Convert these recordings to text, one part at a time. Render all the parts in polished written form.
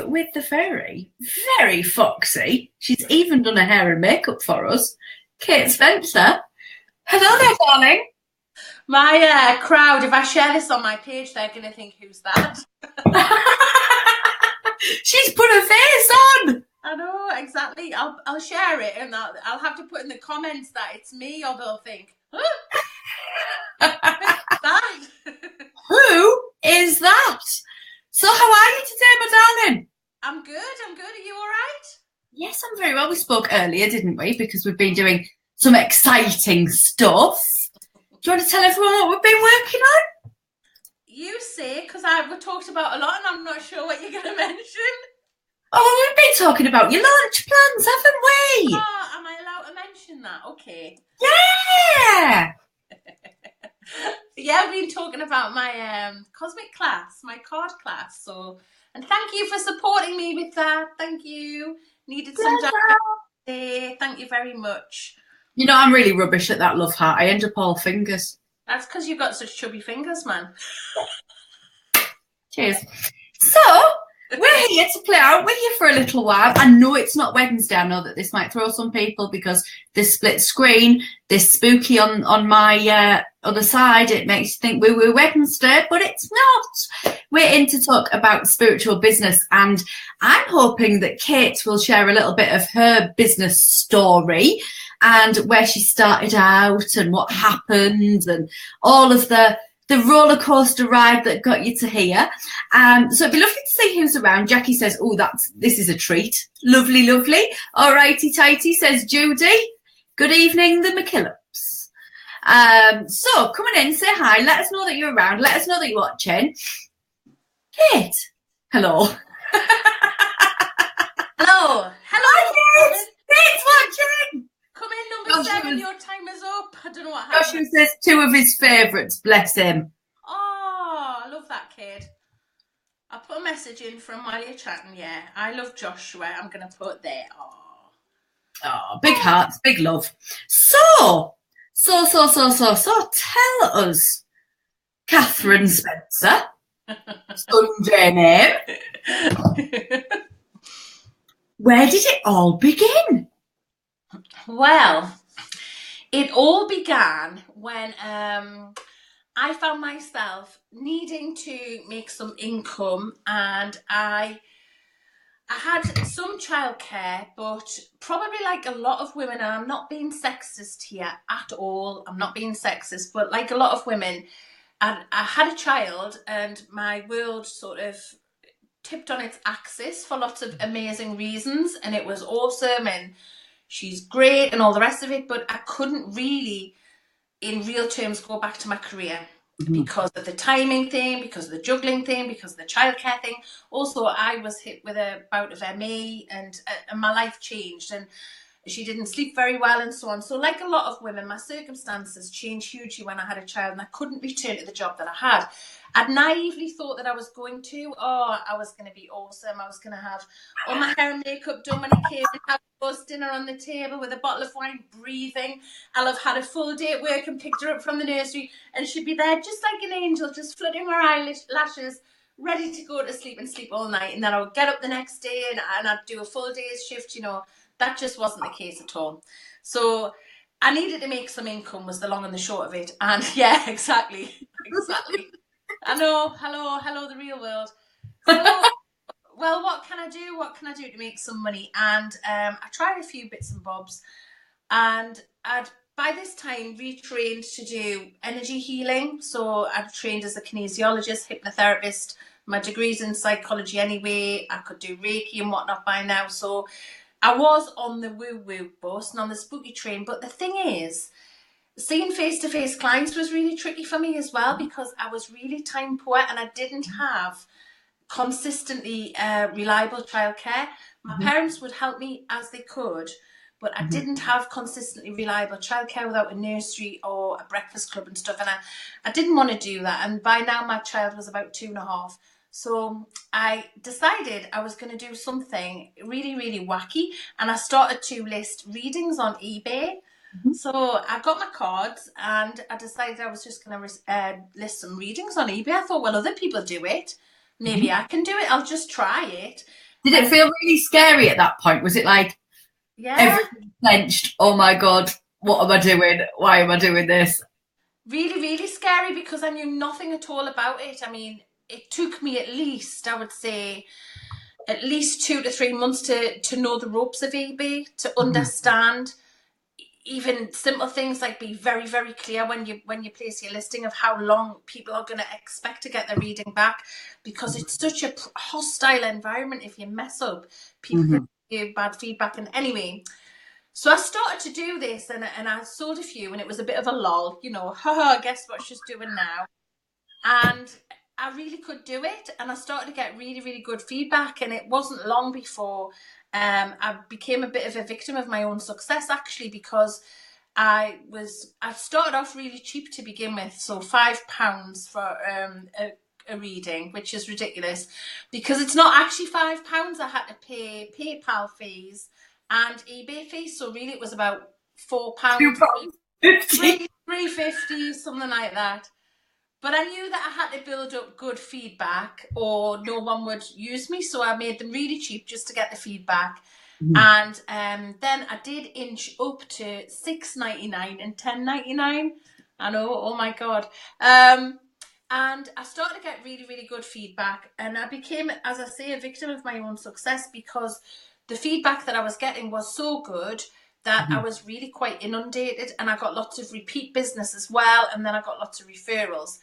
with the fairy, very foxy. She's even done her hair and makeup for us. Kate Spencer. Hello there, darling. My crowd, if I share this on my page, they're going to think, who's that? She's put her face on. I know, exactly. I'll share it, and I'll have to put in the comments that it's me, or they'll think, huh? That? Who is that? So how are you today, my darling? I'm good. Are you all right? Yes, I'm very well. We spoke earlier, didn't we? Because we've been doing some exciting stuff. Do you want to tell everyone what we've been working on? You say, because we talked about a lot, and I'm not sure what you're going to mention. Oh, we've been talking about your launch plans, haven't we? Oh, am I allowed to mention that? Okay. Yeah! Yeah, we've been talking about my cosmic class, my card class. And thank you for supporting me with that. Thank you. Needed some direction. Thank you very much. You know, I'm really rubbish at that, love heart. I end up all fingers. That's because you've got such chubby fingers, man. Cheers. So, we're here to play out with you for a little while. I know it's not Wednesday. I know that this might throw some people because this split screen, this spooky on my other side, it makes you think we were Wednesday, but it's not. We're in to talk about spiritual business, and I'm hoping that Kate will share a little bit of her business story and where she started out and what happened and all of the roller coaster ride that got you to here. So it'd be lovely to see who's around. Jackie says, oh, this is a treat. Lovely, lovely. All righty tighty, says Judy. Good evening, the McKillops. So come on in, say hi. Let us know that you're around. Let us know that you're watching. Kate. Hello. Hello. Hi, Kate. Kate's watching. Come in, number 7, your time is up. I don't know what happened. Joshua says 2 of his favourites, bless him. Oh, I love that kid. I put a message in from while you're chatting, yeah. I love Joshua. I'm going to put there. Oh, big hearts, big love. So, tell us, Catherine Spencer, Sunday name, where did it all begin? Well, it all began when I found myself needing to make some income, and I had some childcare, but probably like a lot of women, and I'm not being sexist here at all, I'm not being sexist, but like a lot of women, I had a child and my world sort of tipped on its axis for lots of amazing reasons, and it was awesome and she's great and all the rest of it, but I couldn't really, in real terms, go back to my career because of the timing thing, because of the juggling thing, because of the childcare thing. Also, I was hit with a bout of ME and my life changed and she didn't sleep very well and so on. So like a lot of women, my circumstances changed hugely when I had a child and I couldn't return to the job that I had. I'd naively thought that I was going to. I was going to be awesome. I was going to have all my hair and makeup done when I came and have a bus dinner on the table with a bottle of wine, breathing. I'll have had a full day at work and picked her up from the nursery and she'd be there just like an angel, just flooding her eyelashes, ready to go to sleep and sleep all night. And then I would get up the next day and I'd do a full day's shift, you know. That just wasn't the case at all. So I needed to make some income was the long and the short of it. And yeah, exactly. I know, hello, the real world. So, well, what can I do? What can I do to make some money? And I tried a few bits and bobs. And I'd, by this time, retrained to do energy healing. So I'd trained as a kinesiologist, hypnotherapist. My degree's in psychology anyway. I could do Reiki and whatnot by now. So I was on the woo-woo bus and on the spooky train. But the thing is, seeing face-to-face clients was really tricky for me as well because I was really time poor and I didn't have consistently reliable childcare. My parents would help me as they could, but I didn't have consistently reliable childcare without a nursery or a breakfast club and stuff. And I didn't want to do that. And by now my child was about 2.5. So I decided I was going to do something really, really wacky. And I started to list readings on eBay. So I got my cards and I decided I was just going to list some readings on eBay. I thought, well, other people do it. Maybe I can do it. I'll just try it. Did it feel really scary at that point? Was it like everything clenched? Oh my God, what am I doing? Why am I doing this? Really, really scary because I knew nothing at all about it. I mean, it took me at least, I would say, at least 2 to 3 months to know the ropes of eBay, to understand even simple things like be very, very clear when you place your listing of how long people are going to expect to get their reading back, because it's such a hostile environment. If you mess up, people can give you bad feedback. And anyway, so I started to do this, and I sold a few, and it was a bit of a lull, you know, haha, guess what she's doing now? And I really could do it, and I started to get really, really good feedback. And it wasn't long before I became a bit of a victim of my own success, actually, because I started off really cheap to begin with, so £5 for a reading, which is ridiculous because it's not actually £5. I had to pay PayPal fees and eBay fees, so really it was about £4, £3.50, something like that. But I knew that I had to build up good feedback or no one would use me. So I made them really cheap just to get the feedback. And then I did inch up to $6.99 and $10.99. I know, oh my God. And I started to get really, really good feedback. And I became, as I say, a victim of my own success because the feedback that I was getting was so good that I was really quite inundated, and I got lots of repeat business as well, and then I got lots of referrals.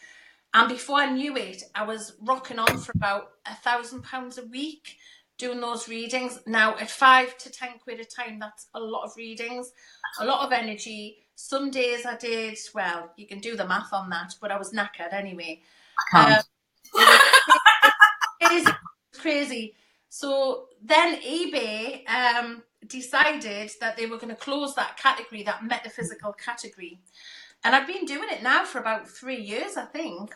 And before I knew it, I was rocking on for about £1,000 a week doing those readings. Now at £5 to £10 a time, that's a lot of readings, a lot of energy. Some days I did, well, you can do the math on that, but I was knackered anyway. It was crazy. So then eBay decided that they were going to close that category, that metaphysical category. And I've been doing it now for about 3 years, I think.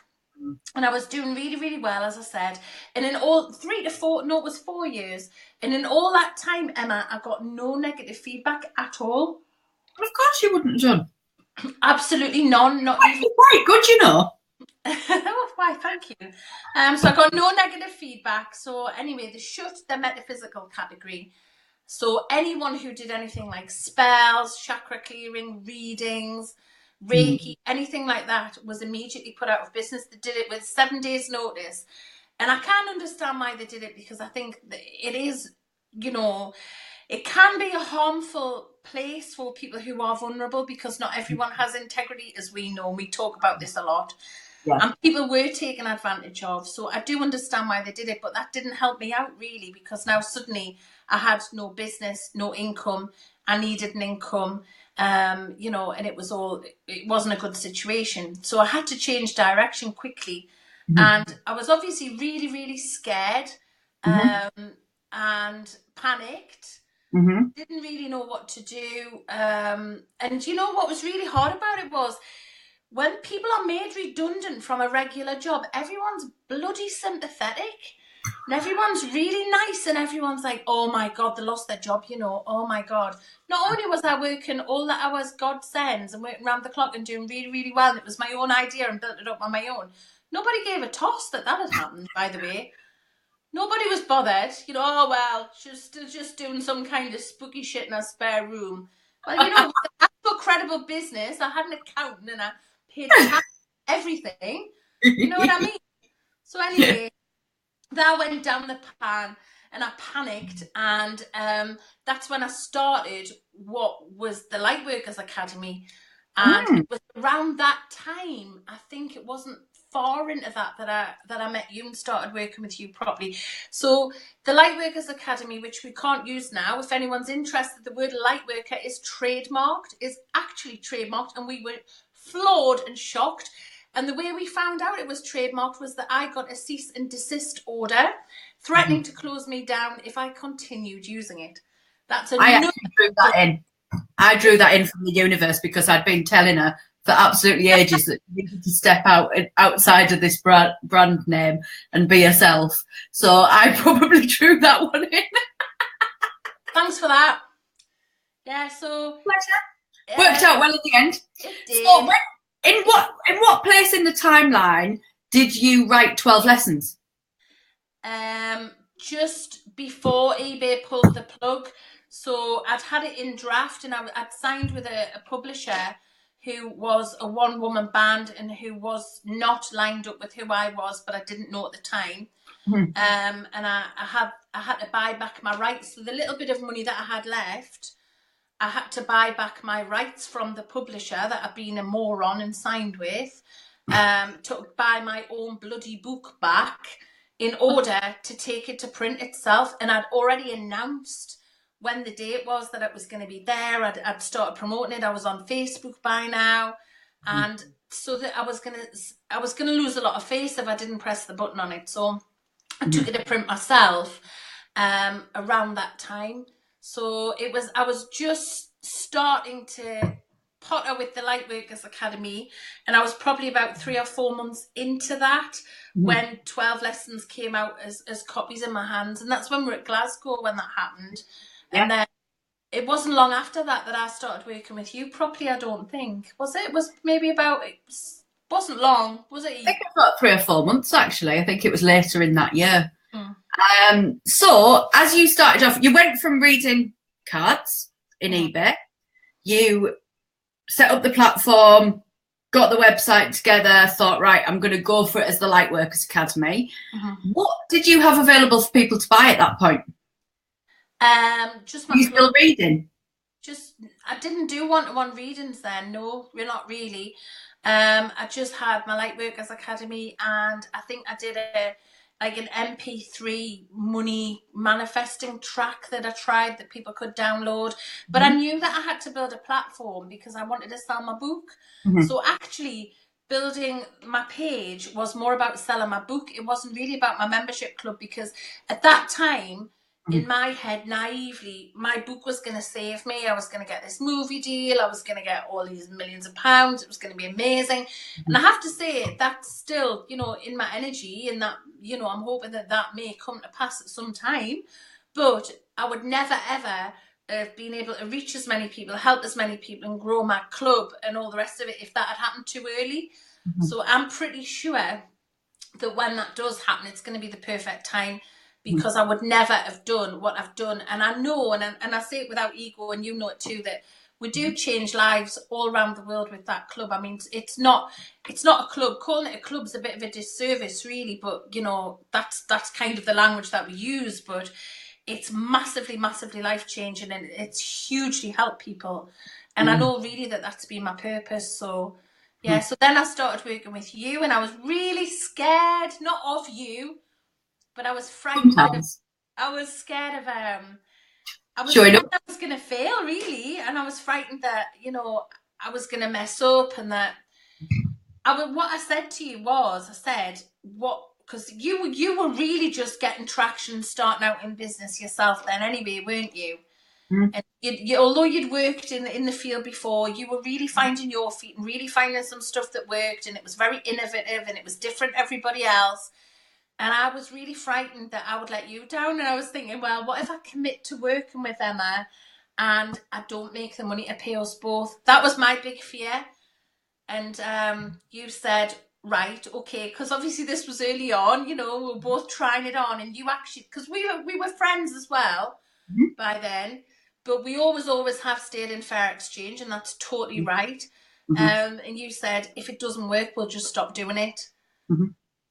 And I was doing really, really well, as I said. And in all 3 to 4, no, it was 4 years. And in all that time, Emma, I got no negative feedback at all. Of course you wouldn't, John. Absolutely none. Not even. Quite good, you know. Oh, why, thank you. So I got no negative feedback. So anyway, they shut the metaphysical category. So anyone who did anything like spells, chakra clearing, readings, Reiki, anything like that was immediately put out of business. They did it with 7 days notice. And I can't understand why they did it, because I think it is, you know, it can be a harmful place for people who are vulnerable, because not everyone has integrity, as we know. We talk about this a lot. Yeah. And people were taken advantage of. So I do understand why they did it, but that didn't help me out really, because now suddenly I had no business, no income. I needed an income, you know, and it wasn't a good situation. So I had to change direction quickly. And I was obviously really, really scared and panicked. Didn't really know what to do. And you know what was really hard about it was, when people are made redundant from a regular job, everyone's bloody sympathetic. And everyone's really nice, and everyone's like, oh my God, they lost their job, you know, oh my God. Not only was I working all the hours God sends and working around the clock and doing really, really well, and it was my own idea and built it up on my own. Nobody gave a toss that had happened, by the way. Nobody was bothered, you know, oh well, she's still just doing some kind of spooky shit in her spare room. Well, you know, actual credible business, I had an accountant and I paid tax, everything. You know what I mean? So anyway, that went down the pan and I panicked, and that's when I started what was the Lightworkers Academy. And it was around that time, I think it wasn't far into that I met you and started working with you properly. So the Lightworkers Academy, which we can't use now, if anyone's interested, the word Lightworker is actually trademarked, and we were floored and shocked. And the way we found out it was trademarked was that I got a cease and desist order threatening to close me down if I continued using it. I actually drew that in. I drew that in from the universe, because I'd been telling her for absolutely ages that you needed to step outside of this brand name and be yourself. So I probably drew that one in. Thanks for that. Yeah, so pleasure. Worked out well at the end. It did. So in what place in the timeline did you write 12 lessons? Just before eBay pulled the plug. So I'd had it in draft, and I'd signed with a publisher who was a one-woman band and who was not lined up with who I was, but I didn't know at the time. Mhm. And I had to buy back my rights. So the little bit of money that I had left, I had to buy back my rights from the publisher that I'd been a moron and signed with, to buy my own bloody book back in order to take it to print itself. And I'd already announced when the date was that it was going to be there. I'd started promoting it. I was on Facebook by now, and so that I was gonna lose a lot of face if I didn't press the button on it. So I took it to print myself around that time. So I was just starting to potter with the Lightworkers Academy, and I was probably about 3 or 4 months into that when 12 lessons came out as copies in my hands. And that's when we were at Glasgow when that happened. Yeah. And then it wasn't long after that I started working with you properly, I don't think. Was it? It was maybe about, it wasn't long, was it? I think it was about 3 or 4 months, actually. I think it was later in that year. So as you started off, you went from reading cards in eBay, you set up the platform, got the website together, thought, right, I'm going to go for it as the Lightworkers Academy. What did you have available for people to buy at that point? Just my you still reading? I didn't do one-to-one readings then. No, we're not really. I just had my Lightworkers Academy, and I think I did an MP3 money manifesting track that I tried that people could download. But I knew that I had to build a platform because I wanted to sell my book. So actually building my page was more about selling my book. It wasn't really about my membership club, because at that time, in my head, naively, my book was going to save me. I was going to get this movie deal. I was going to get all these millions of pounds. It was going to be amazing. And I have to say, that's still, in my energy, and that, I'm hoping that may come to pass at some time. But I would never, ever have been able to reach as many people, help as many people, and grow my club and all the rest of it if that had happened too early. So I'm pretty sure that when that does happen, it's going to be the perfect time, because I would never have done what I've done. And I know, and I say it without ego, and you know it too, that we do change lives all around the world with that club. I mean, it's not a club. Calling it a club is a bit of a disservice, really, but, that's kind of the language that we use. But it's massively, massively life-changing, and it's hugely helped people. And I know really that that's been my purpose. So, yeah, so then I started working with you, and I was really scared, not of you, but I was frightened. I was scared of I was scared that I was going to fail, really, and I was frightened that I was going to mess up, and that what I said to you was, I said, because you were really just getting traction, starting out in business yourself then anyway, weren't you? And although you'd worked in the field before, you were really finding your feet and really finding some stuff that worked, and it was very innovative and it was different to everybody else. And I was really frightened that I would let you down. And I was thinking, well, what if I commit to working with Emma and I don't make the money to pay us both? That was my big fear. And you said, right, okay, because obviously this was early on, we were both trying it on. And you actually, because we were friends as well by then, but we always have stayed in fair exchange, and that's totally right. And you said, if it doesn't work, we'll just stop doing it.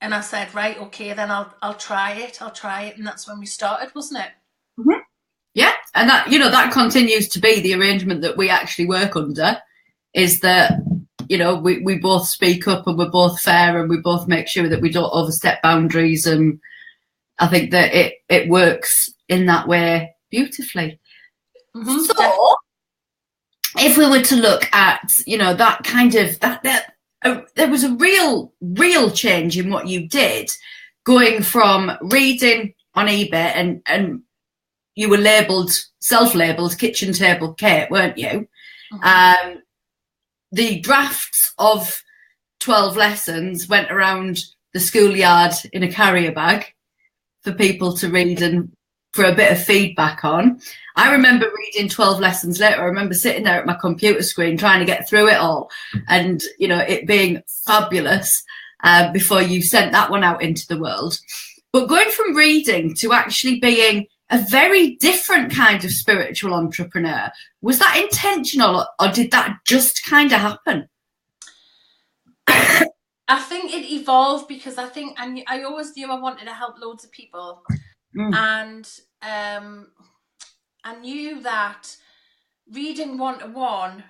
And I said, right, okay, then I'll try it. And that's when we started, wasn't it? Yeah, and that that continues to be the arrangement that we actually work under, is that we both speak up, and we're both fair, and we both make sure that we don't overstep boundaries. And I think that it works in that way beautifully. So if we were to look at that kind of that there was a real change in what you did, going from reading on eBay, and you were self-labelled Kitchen Table Kate, weren't you? The drafts of 12 lessons went around the schoolyard in a carrier bag for people to read and for a bit of feedback on. I remember reading 12 lessons later. I remember sitting there at my computer screen trying to get through it all, and it being fabulous before you sent that one out into the world. But going from reading to actually being a very different kind of spiritual entrepreneur. Was that intentional, or did that just kind of happen? I think it evolved because I always knew I wanted to help loads of people. And I knew that reading one-to-one,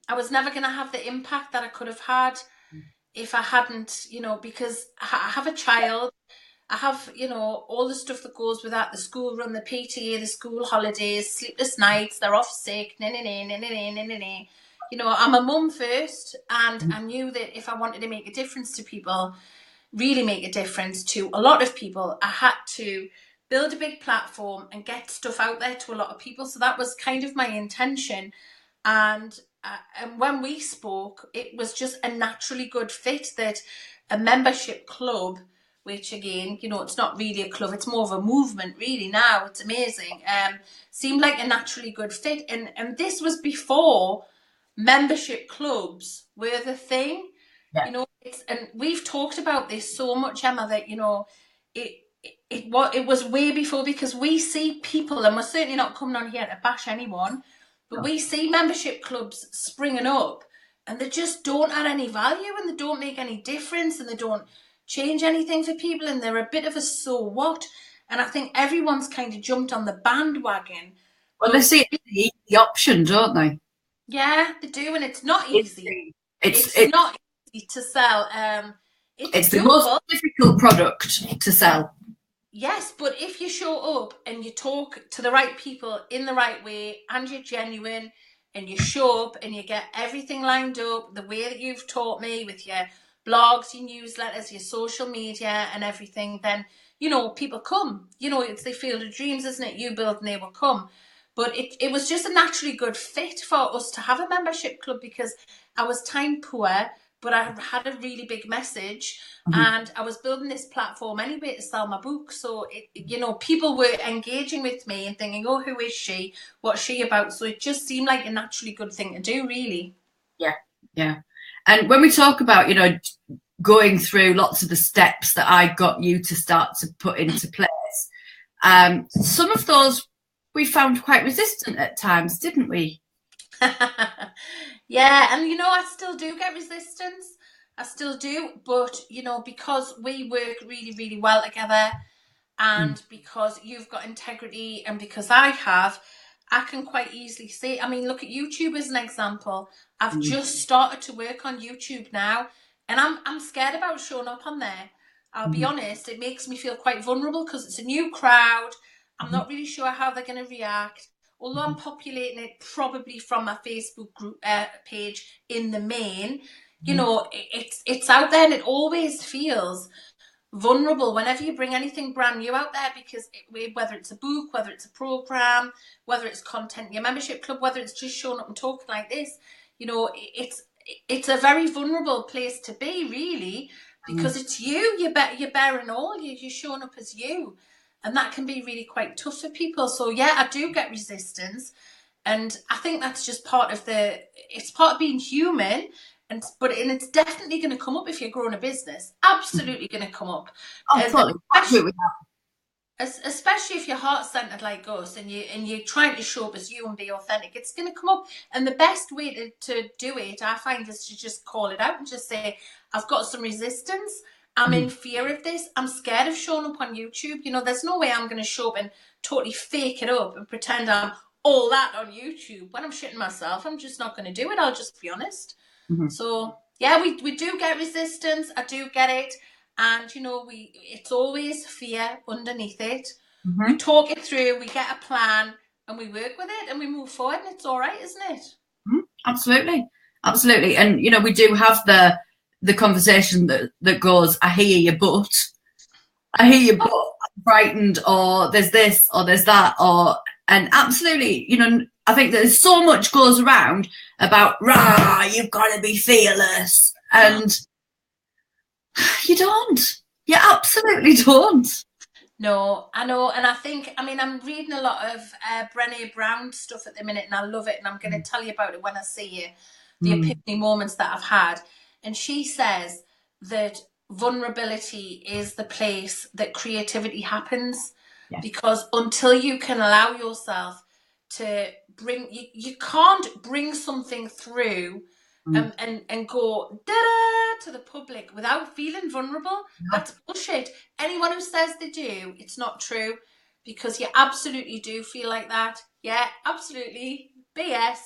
I was never going to have the impact that I could have had if I hadn't, because I have a child, I have, all the stuff that goes with that, the school run, the PTA, the school holidays, sleepless nights, they're off sick, I'm a mum first, and I knew that if I wanted to make a difference to people, really make a difference to a lot of people, I had to build a big platform and get stuff out there to a lot of people. So that was kind of my intention. And when we spoke, it was just a naturally good fit that a membership club, which again, it's not really a club, it's more of a movement really now, it's amazing, seemed like a naturally good fit. And this was before membership clubs were the thing. Yeah. And we've talked about this so much, Emma, that it was way before, because we see people, and we're certainly not coming on here to bash anyone, but we see membership clubs springing up, and they just don't add any value, and they don't make any difference, and they don't change anything for people, and they're a bit of a so what. And I think everyone's kind of jumped on the bandwagon. Well, they see the option, don't they? Yeah, they do, and it's not easy. It's not easy to sell. It's the most difficult product to sell. Yes, but if you show up and you talk to the right people in the right way, and you're genuine, and you show up and you get everything lined up the way that you've taught me with your blogs, your newsletters, your social media and everything, then, people come. It's the field of dreams, isn't it? You build and they will come. But it was just a naturally good fit for us to have a membership club, because I was time poor, but I had a really big message, and I was building this platform anyway to sell my book. So, people were engaging with me and thinking, oh, who is she? What's she about? So it just seemed like a naturally good thing to do, really. Yeah, yeah. And when we talk about, going through lots of the steps that I got you to start to put into place, some of those we found quite resistant at times, didn't we? Yeah, and I still do get resistance. I still do, but because we work really, really well together, and because you've got integrity, and because I can quite easily see. I mean, look at YouTube as an example. I've just started to work on YouTube now, and I'm scared about showing up on there. I'll be honest, it makes me feel quite vulnerable, because it's a new crowd. I'm not really sure how they're going to react. Although I'm populating it probably from my Facebook group page in the main, it's out there, and it always feels vulnerable whenever you bring anything brand new out there, because whether it's a book, whether it's a program, whether it's content in your membership club, whether it's just showing up and talking like this, it's a very vulnerable place to be, really, because it's you're bearing all, you're showing up as you. And that can be really quite tough for people. So yeah, I do get resistance. And I think that's just part of it's part of being human. And it's definitely going to come up if you're growing a business. Absolutely going to come up. Especially if you're heart-centered like us, and you're trying to show up as you and be authentic, it's going to come up. And the best way to do it, I find, is to just call it out and just say, I've got some resistance. I'm in fear of this. I'm scared of showing up on YouTube. There's no way I'm going to show up and totally fake it up and pretend I'm all that on YouTube. When I'm shitting myself, I'm just not going to do it. I'll just be honest. So, yeah, we do get resistance. I do get it. And, it's always fear underneath it. We talk it through, we get a plan, and we work with it, and we move forward, and it's all right, isn't it? Absolutely. Absolutely. And, we do have the conversation that goes, I hear you, but I'm frightened, or there's this, or there's that, and absolutely, I think there's so much goes around about, you've got to be fearless, and you don't. You absolutely don't. No, I know. And I think, I'm reading a lot of Brené Brown stuff at the minute, and I love it, and I'm going to tell you about it when I see you, the epiphany moments that I've had. And she says that vulnerability is the place that creativity happens. because until you can allow yourself to bring, you can't bring something through and go da-da to the public without feeling vulnerable. That's bullshit. Anyone who says they do, it's not true, because you absolutely do feel like that. Yeah, absolutely. BS.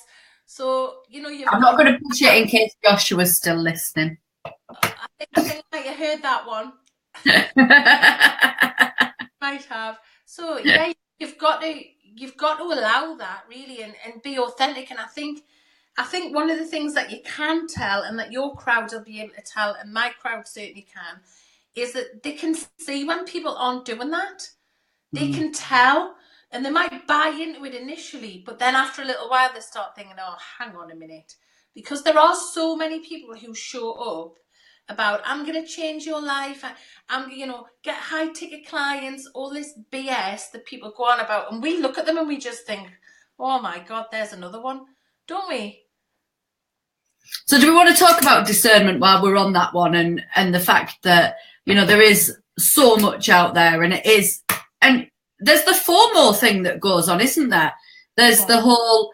So, I'm not going to push it in case Joshua's still listening. I think like you heard that one. Might have. So yeah, you've got to allow that, really, and be authentic. And I think one of the things that you can tell, and that your crowd will be able to tell, and my crowd certainly can, is that they can see when people aren't doing that. They can tell, and they might buy into it initially, but then after a little while they start thinking, oh, hang on a minute. Because there are so many people who show up about, I'm going to change your life, I'm, get high ticket clients, all this BS that people go on about. And we look at them and we just think, oh my God, there's another one, don't we? So do we want to talk about discernment while we're on that one, and the fact that, there is so much out there, and it is, and there's the FOMO thing that goes on, isn't there? There's the whole,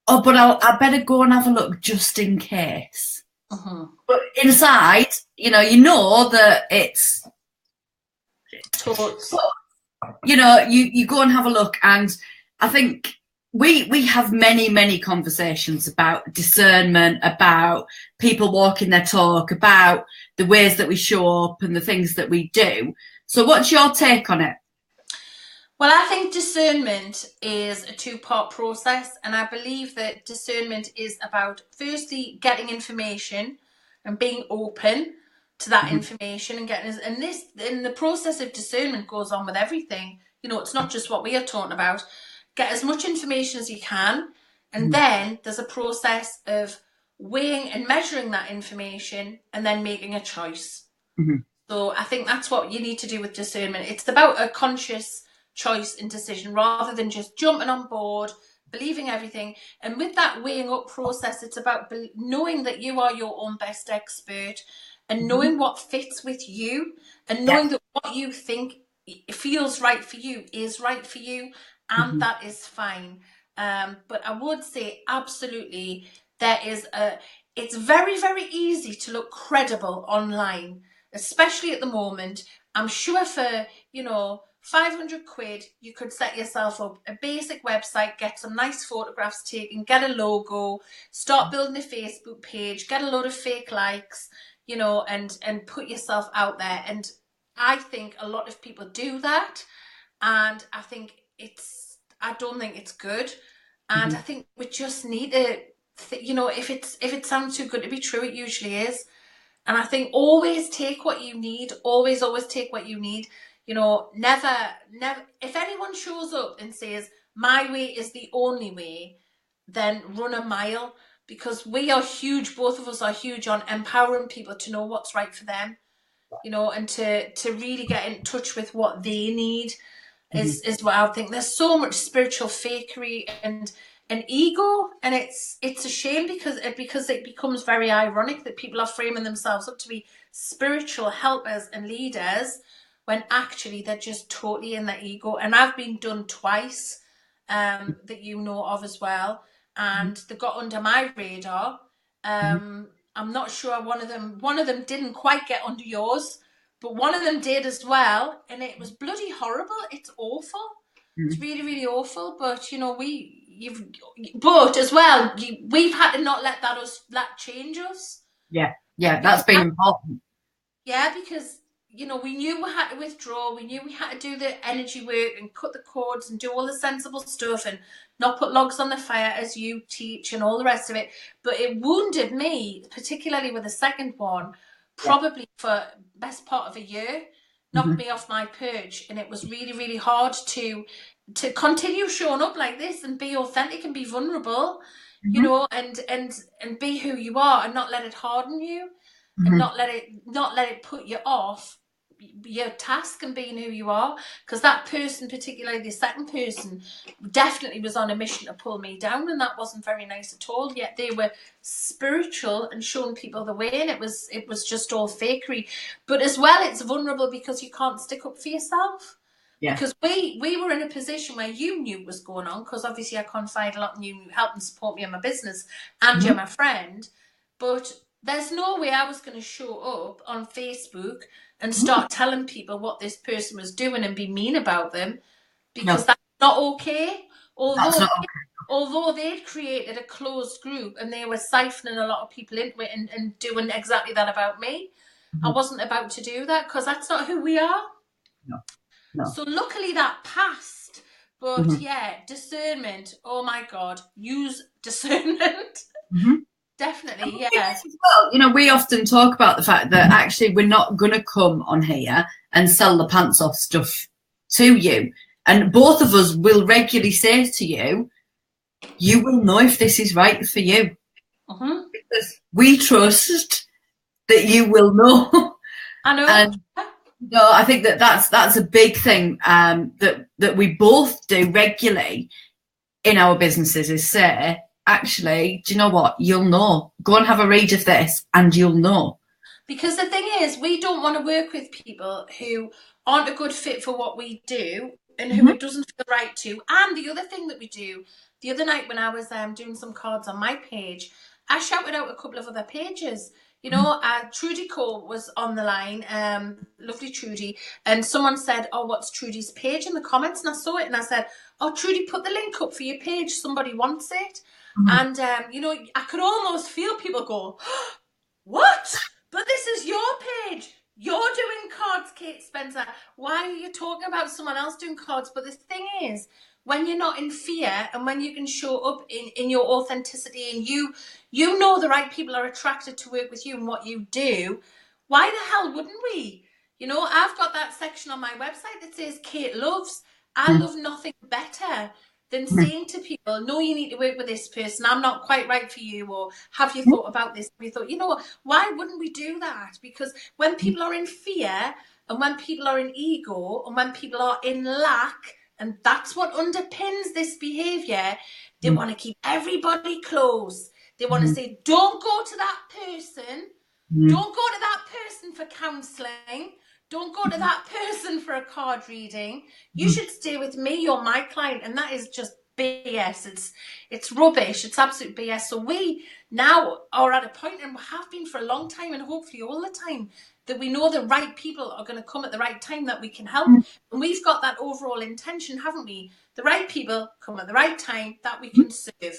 oh, but I better go and have a look just in case. But inside, you know that it's, you go and have a look, and I think we have many conversations about discernment, about people walking their talk, about the ways that we show up and the things that we do. So what's your take on it? Well, I think discernment is a two-part process, and I believe that discernment is about, firstly, getting information and being open to that information, and the process of discernment goes on with everything. It's not just what we are talking about. Get as much information as you can, and then there's a process of weighing and measuring that information, and then making a choice. So I think that's what you need to do with discernment. It's about a conscious choice and decision, rather than just jumping on board, believing everything. And with that weighing up process, it's about knowing that you are your own best expert, and knowing what fits with you, and knowing that what you think feels right for you is right for you, and that is fine. But I would say absolutely it's very, very easy to look credible online, especially at the moment. I'm sure for, 500 quid, you could set yourself up a basic website, get some nice photographs taken, get a logo, start building a Facebook page, get a load of fake likes, and put yourself out there. And I think a lot of people do that, and I don't think it's good. And I think we just need to, if it sounds too good to be true, it usually is. And I think always take what you need. Always take what you need. Never. If anyone shows up and says, my way is the only way, then run a mile, because we are huge. Both of us are huge on empowering people to know what's right for them, and to really get in touch with what they need is what I think. There's so much spiritual fakery and ego, and it's a shame, because it becomes very ironic that people are framing themselves up to be spiritual helpers and leaders when actually they're just totally in their ego. And I've been done twice, that you know of as well, and they got under my radar. I'm not sure one of them didn't quite get under yours, but one of them did as well, and it was bloody horrible. It's awful. It's really, really awful. But but as well, we've had to not let that change us. Yeah, that's been important. Yeah, because we knew we had to withdraw. We knew we had to do the energy work and cut the cords and do all the sensible stuff and not put logs on the fire, as you teach, and all the rest of it. But it wounded me, particularly with the second one, probably for best part of a year. Knocked me off my perch, and it was really, really hard to continue showing up like this and be authentic and be vulnerable, and be who you are, and not let it harden you, and not let it put you off your task and being who you are. Because that person, particularly the second person, definitely was on a mission to pull me down, and that wasn't very nice at all. Yet they were spiritual and showing people the way, and it was just all fakery. But as well, it's vulnerable because you can't stick up for yourself. Yeah. Because we were in a position where you knew what was going on, because obviously I confide a lot in you, help and support me in my business, and you're my friend. But there's no way I was going to show up on Facebook and start telling people what this person was doing and be mean about them, because that's not okay. Although they'd created a closed group and they were siphoning a lot of people into it and doing exactly that about me, I wasn't about to do that, because that's not who we are. No. So luckily that passed. But yeah, discernment. Oh my God, use discernment. Definitely, yeah. Well, you know, we often talk about the fact that actually we're not going to come on here and sell the pants off stuff to you. And both of us will regularly say to you, you will know if this is right for you. Because we trust that you will know. I know. And no, I think that's a big thing that we both do regularly in our businesses, is say, actually, do you know what? You'll know. Go and have a read of this and you'll know. Because the thing is, we don't want to work with people who aren't a good fit for what we do and who it doesn't feel right to. And the other thing that we do, the other night when I was doing some cards on my page, I shouted out a couple of other pages. You know, Trudy Cole was on the line, lovely Trudy, and someone said, oh, what's Trudy's page in the comments? And I saw it and I said, oh, Trudy, put the link up for your page. Somebody wants it. And, you know, I could almost feel people go, what? But this is your page. You're doing cards, Kate Spencer. Why are you talking about someone else doing cards? But the thing is, when you're not in fear and when you can show up in your authenticity and you know the right people are attracted to work with you and what you do, why the hell wouldn't we? You know, I've got that section on my website that says Kate loves. I love nothing better than saying to people, no, you need to work with this person. I'm not quite right for you. Or have you thought about this? Have you thought, you know what? Why wouldn't we do that? Because when people are in fear and when people are in ego and when people are in lack, and that's what underpins this behavior, they want to keep everybody close. They want to say, don't go to that person. Don't go to that person for counselling. Don't go to that person for a card reading. You should stay with me. You're my client. And that is just BS. It's rubbish. It's absolute BS. So we now are at a point, and have been for a long time, and hopefully all the time, that we know the right people are going to come at the right time that we can help. And we've got that overall intention, haven't we? The right people come at the right time that we can serve.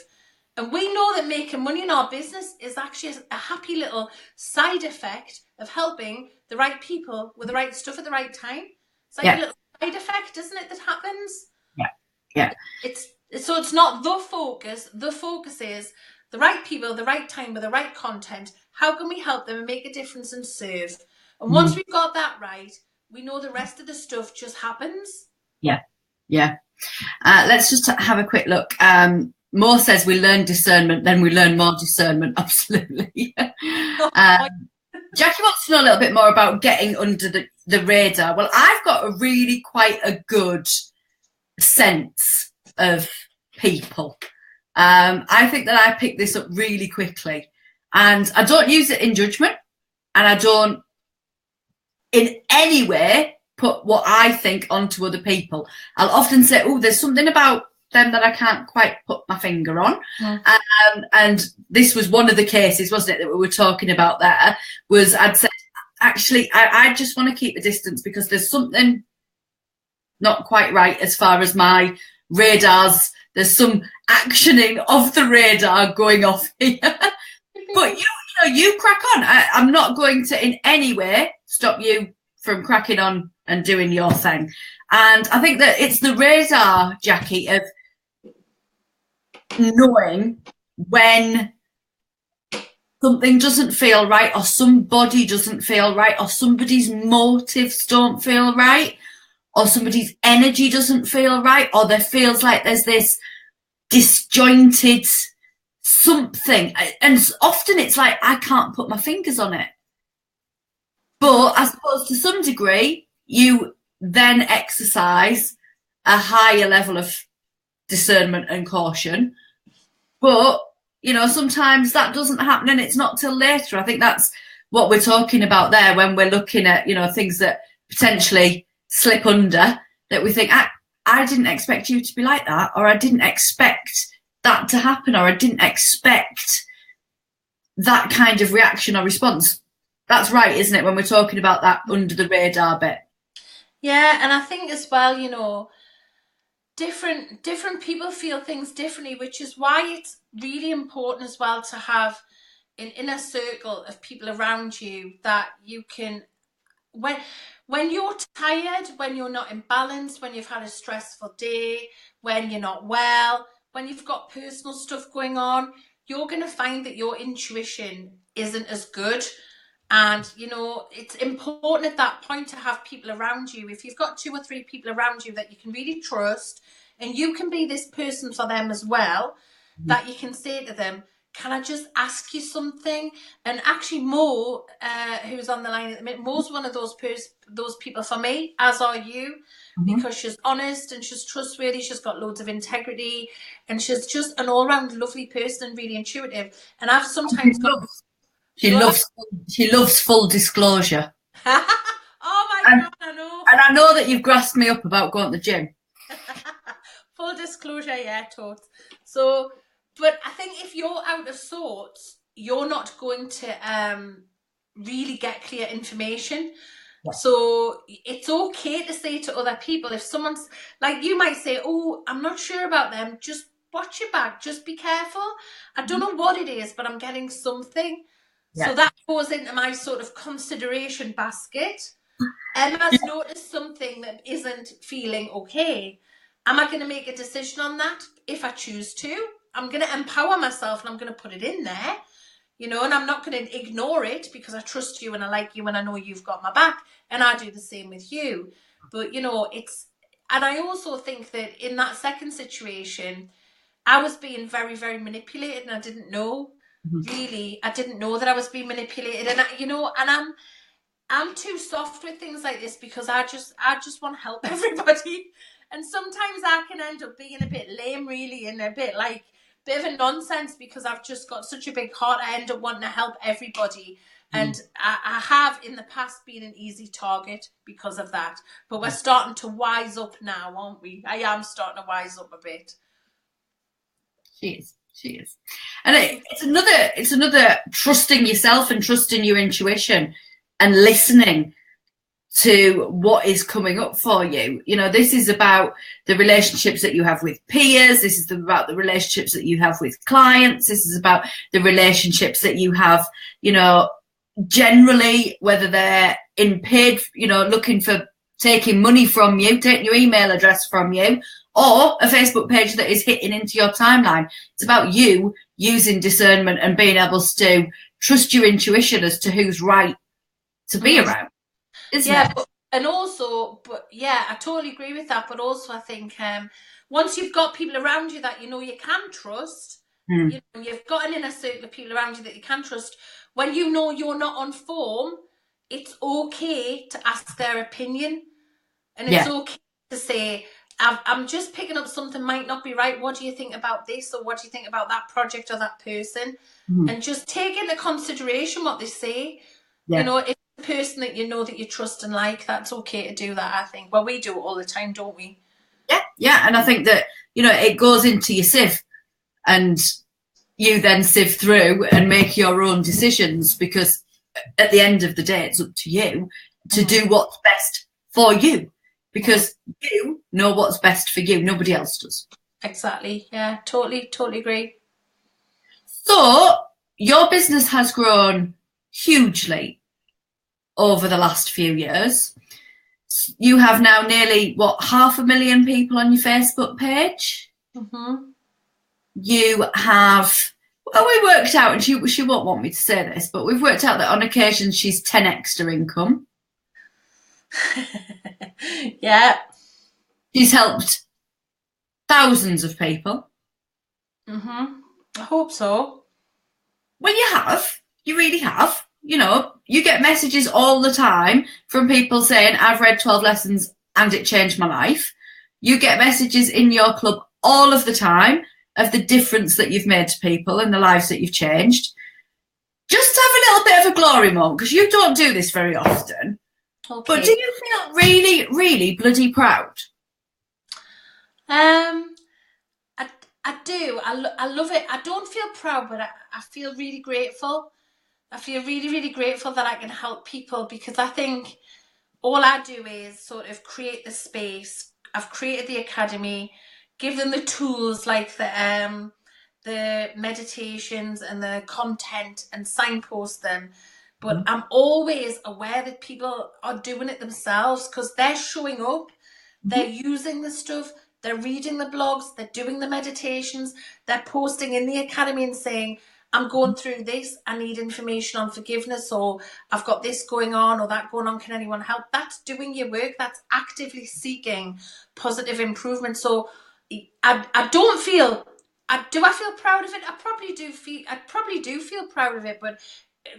And we know that making money in our business is actually a happy little side effect of helping the right people with the right stuff at the right time. It's like a little side effect, isn't it, that happens? Yeah. So it's not the focus. The focus is the right people, the right time with the right content. How can we help them and make a difference and serve? And once we've got that right, we know the rest of the stuff just happens. Yeah. Let's just have a quick look. Mo says we learn discernment, then we learn more discernment. Absolutely. Jackie wants to know a little bit more about getting under the radar. Well, I've got a really quite a good sense of people. I think that I pick this up really quickly, and I don't use it in judgment, and I don't in any way put what I think onto other people. I'll often say, oh, there's something about them that I can't quite put my finger on. And this was one of the cases, wasn't it, that we were talking about there, was I'd said, actually, I just want to keep the distance because there's something not quite right as far as my radars. There's some actioning of the radar going off here. But you crack on. I'm not going to in any way stop you from cracking on and doing your thing. And I think that it's the radar, Jackie, of knowing when something doesn't feel right, or somebody doesn't feel right, or somebody's motives don't feel right, or somebody's energy doesn't feel right, or there feels like there's this disjointed something. And often it's like I can't put my fingers on it. But I suppose to some degree, you then exercise a higher level of discernment and caution. But, sometimes that doesn't happen and it's not till later. I think that's what we're talking about there when we're looking at, things that potentially slip under. that we think, I didn't expect you to be like that, or I didn't expect that to happen, or I didn't expect that kind of reaction or response. That's right, isn't it, when we're talking about that under the radar bit? Yeah, and I think as well, you know, different people feel things differently, which is why it's really important as well to have an inner circle of people around you that you can, when you're tired, when you're not in balance, when you've had a stressful day, when you're not well, when you've got personal stuff going on, you're going to find that your intuition isn't as good. And, you know, it's important at that point to have people around you. If you've got 2 or 3 people around you that you can really trust, and you can be this person for them as well, that you can say to them, can I just ask you something? And actually Mo, who's on the line at the minute, Mo's one of those people for me, as are you, because she's honest and she's trustworthy, she's got loads of integrity, and she's just an all-round lovely person and really intuitive. And I've sometimes She loves full disclosure. Oh my God, I know. And I know that you've grassed me up about going to the gym. Full disclosure, yeah, totes. So, but I think if you're out of sorts, you're not going to really get clear information. Yeah. So it's okay to say to other people, if someone's, like, you might say, oh, I'm not sure about them, just watch your back, just be careful. I don't know what it is, but I'm getting something. Yeah. So that goes into my sort of consideration basket. Emma's noticed something that isn't feeling okay. Am I going to make a decision on that? If I choose to, I'm going to empower myself and I'm going to put it in there, you know, and I'm not going to ignore it because I trust you and I like you and I know you've got my back, and I do the same with you. But, you know, and I also think that in that second situation, I was being very, very manipulated and I didn't know. Really, I didn't know that I was being manipulated, and you know, and I'm too soft with things like this because I just want to help everybody, and sometimes I can end up being a bit lame, really, and a bit of a nonsense because I've just got such a big heart. I end up wanting to help everybody, and I have in the past been an easy target because of that. But we're starting to wise up now, aren't we? I am starting to wise up a bit. She is. And it's another trusting yourself and trusting your intuition and listening to what is coming up for you. You know, this is about the relationships that you have with peers. This is about the relationships that you have with clients. This is about the relationships that you have, you know, generally, whether they're in paid, you know, looking for taking money from you, taking your email address from you, or a Facebook page that is hitting into your timeline. It's about you using discernment and being able to trust your intuition as to who's right to be around, isn't it? I totally agree with that. But also I think once you've got people around you that you know you can trust, you know, you've got an inner circle of people around you that you can trust, when you know you're not on form, it's okay to ask their opinion. And it's okay to say, I'm just picking up something might not be right. What do you think about this? Or what do you think about that project or that person? And just take into consideration what they say. Yeah. You know, if the person that you know that you trust and like, that's okay to do that, I think. Well, we do it all the time, don't we? Yeah. And I think that, you know, it goes into your sieve and you then sieve through and make your own decisions, because at the end of the day, it's up to you to do what's best for you. Because you know what's best for you. Nobody else does. Exactly. Yeah, totally agree. So your business has grown hugely over the last few years. You have now nearly, 500,000 people on your Facebook page? You have, well, we worked out, and she won't want me to say this, but we've worked out that on occasion she's 10x her income. Yeah. She's helped thousands of people. I hope so. Well, you really have. You know, you get messages all the time from people saying, I've read 12 lessons and it changed my life. You get messages in your club all of the time of the difference that you've made to people and the lives that you've changed. Just have a little bit of a glory moment, because you don't do this very often. Okay. But do you feel really, really bloody proud Um, I do. I love it. I don't feel proud, but I feel really grateful. I feel really, really grateful that I can help people, because I think all I do is sort of create the space. I've created the academy, give them the tools like the meditations and the content, and signpost them. But I'm always aware that people are doing it themselves, because they're showing up, they're using the stuff, they're reading the blogs, they're doing the meditations, they're posting in the academy and saying, I'm going through this, I need information on forgiveness, or I've got this going on or that going on, can anyone help? That's doing your work, that's actively seeking positive improvement. So I don't feel, do I feel proud of it? I probably do feel proud of it, but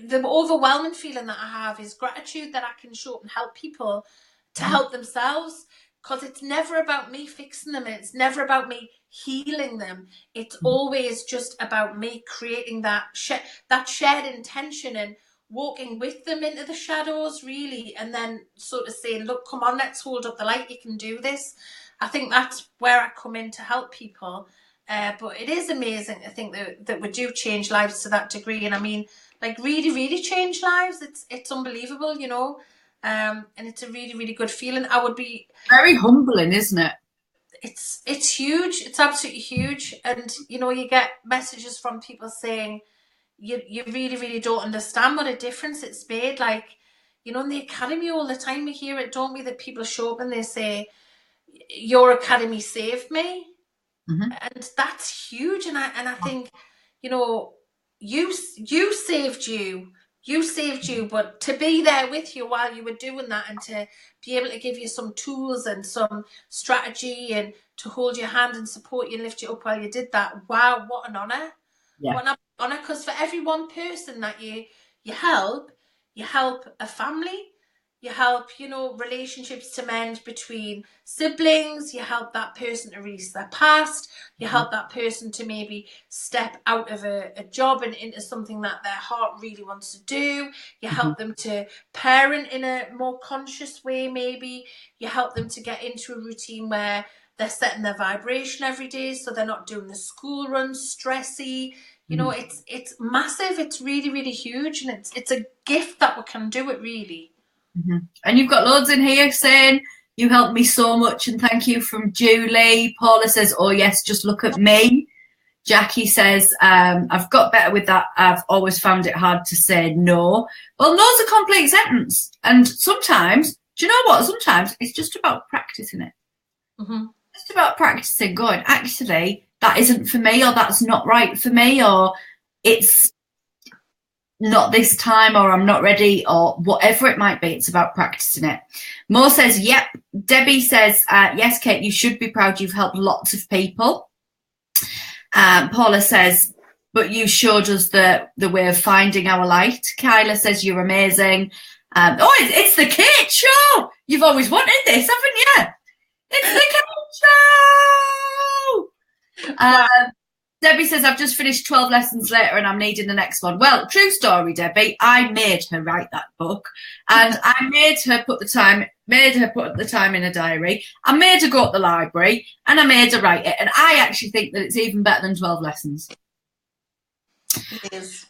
the overwhelming feeling that I have is gratitude that I can show up and help people to help themselves, because it's never about me fixing them, it's never about me healing them, it's always just about me creating that shared intention and walking with them into the shadows, really, and then sort of saying, look, come on, let's hold up the light, you can do this. I think that's where I come in to help people. But it is amazing to think that we do change lives to that degree, and I mean, like, really, really change lives. It's unbelievable, you know. And it's a really, really good feeling. I would be Very humbling, isn't it? It's huge. It's absolutely huge. And you know, you get messages from people saying you really, really don't understand what a difference it's made. Like, you know, in the academy all the time we hear it, don't we, that people show up and they say, your academy saved me. And that's huge. And I think, you know, you saved you saved you, but to be there with you while you were doing that, and to be able to give you some tools and some strategy, and to hold your hand and support you and lift you up while you did that, wow, what an honor. Yeah. What an honor, because for every one person that you help a family, you help, you know, relationships to mend between siblings, you help that person to release their past, you help that person to maybe step out of a job and into something that their heart really wants to do, you help them to parent in a more conscious way, maybe you help them to get into a routine where they're setting their vibration every day, so they're not doing the school runs stressy. You know, it's massive, it's really, really huge, and it's a gift that we can do it, really. And you've got loads in here saying, you helped me so much and thank you, from Julie. Paula says, oh yes, just look at me. Jackie says, I've got better with that. I've always found it hard to say no. Well, no's a complete sentence. And sometimes, do you know what? Sometimes it's just about practicing it. Just about practicing going, actually, that isn't for me, or that's not right for me, or it's not this time, or I'm not ready, or whatever it might be. It's about practicing it. Mo says, yep. Debbie says, yes, Kate, you should be proud. You've helped lots of people. Paula says, but you showed us the way of finding our light. Kyla says, you're amazing. It's the Kate show. You've always wanted this, haven't you? It's the Kate show. Debbie says, I've just finished 12 lessons later and I'm needing the next one. Well, true story, Debbie. I made her write that book, and I made her put the time in a diary. I made her go to the library, and I made her write it. And I actually think that it's even better than 12 lessons. It is.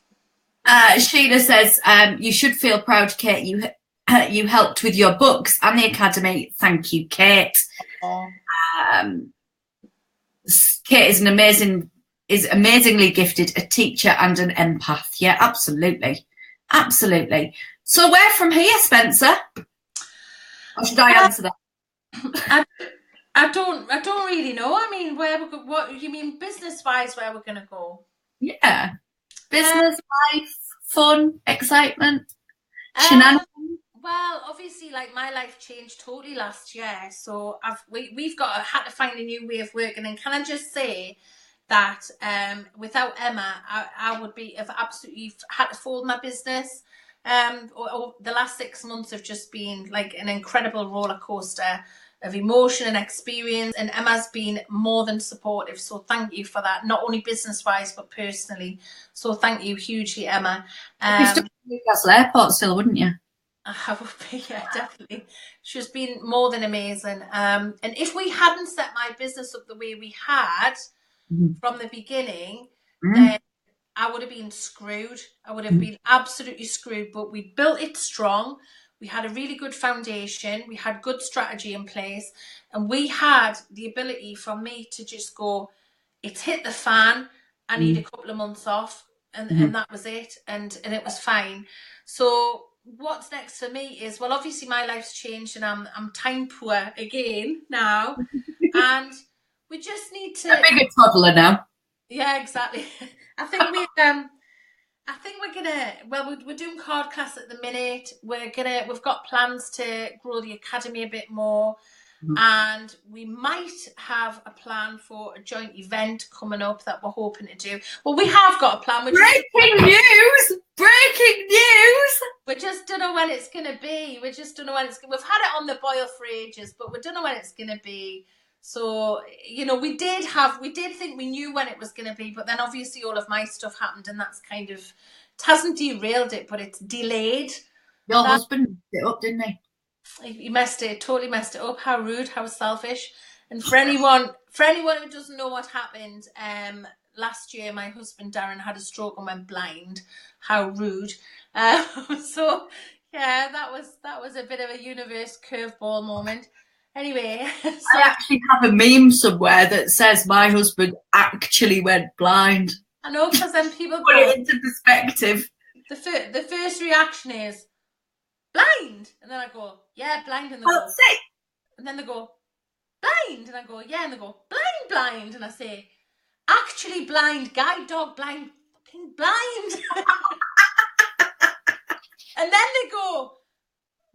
Sheila says, you should feel proud, Kate. You helped with your books and the academy. Thank you, Kate. Kate is amazingly gifted, a teacher and an empath. Yeah, absolutely. So where from here, Spencer? Or should I answer that? I don't really know. I mean, what you mean business-wise, where we're going to go? Yeah. Business, life, fun, excitement, shenanigans. Well, obviously, like, my life changed totally last year, so we've had to find a new way of working. And can I just say that without Emma, I would have absolutely had to fold my business. The last 6 months have just been like an incredible roller coaster of emotion and experience, and Emma's been more than supportive, so thank you for that, not only business wise but personally. So thank you hugely, Emma. You'd still be at Newcastle Airport still, wouldn't you? I would be, yeah, definitely. She's been more than amazing. And if we hadn't set my business up the way we had from the beginning, then I would have been screwed. I would have been absolutely screwed. But we built it strong. We had a really good foundation. We had good strategy in place. And we had the ability for me to just go, it's hit the fan. I need a couple of months off. And that was it. And it was fine. So what's next for me is, well, obviously my life's changed and I'm time poor again now. And we just need to... A bigger toddler now. Yeah, exactly. I think we're gonna, well, we're doing card class at the minute. We've got plans to grow the academy a bit more, and we might have a plan for a joint event coming up that we're hoping to do. Well, we have got a plan. Breaking news! Breaking news! We just don't know when it's gonna be. We've had it on the boil for ages, but we don't know when it's gonna be. So, we did think we knew when it was going to be, but then obviously all of my stuff happened, and that's kind of, it hasn't derailed it, but it's delayed. Your husband messed it up, didn't he? He totally messed it up. How rude, how selfish. And for anyone who doesn't know what happened, last year my husband Darren had a stroke and went blind. How rude. So yeah, that was a bit of a universe curveball moment. Anyway, so I actually have a meme somewhere that says my husband actually went blind. I know, because then people put it into perspective. The first reaction is blind, and then I go, yeah, blind, and they go, sick. And then they go, blind, and I go, yeah, and they go, blind, and I say, actually blind, guide dog blind, fucking blind. And then they go,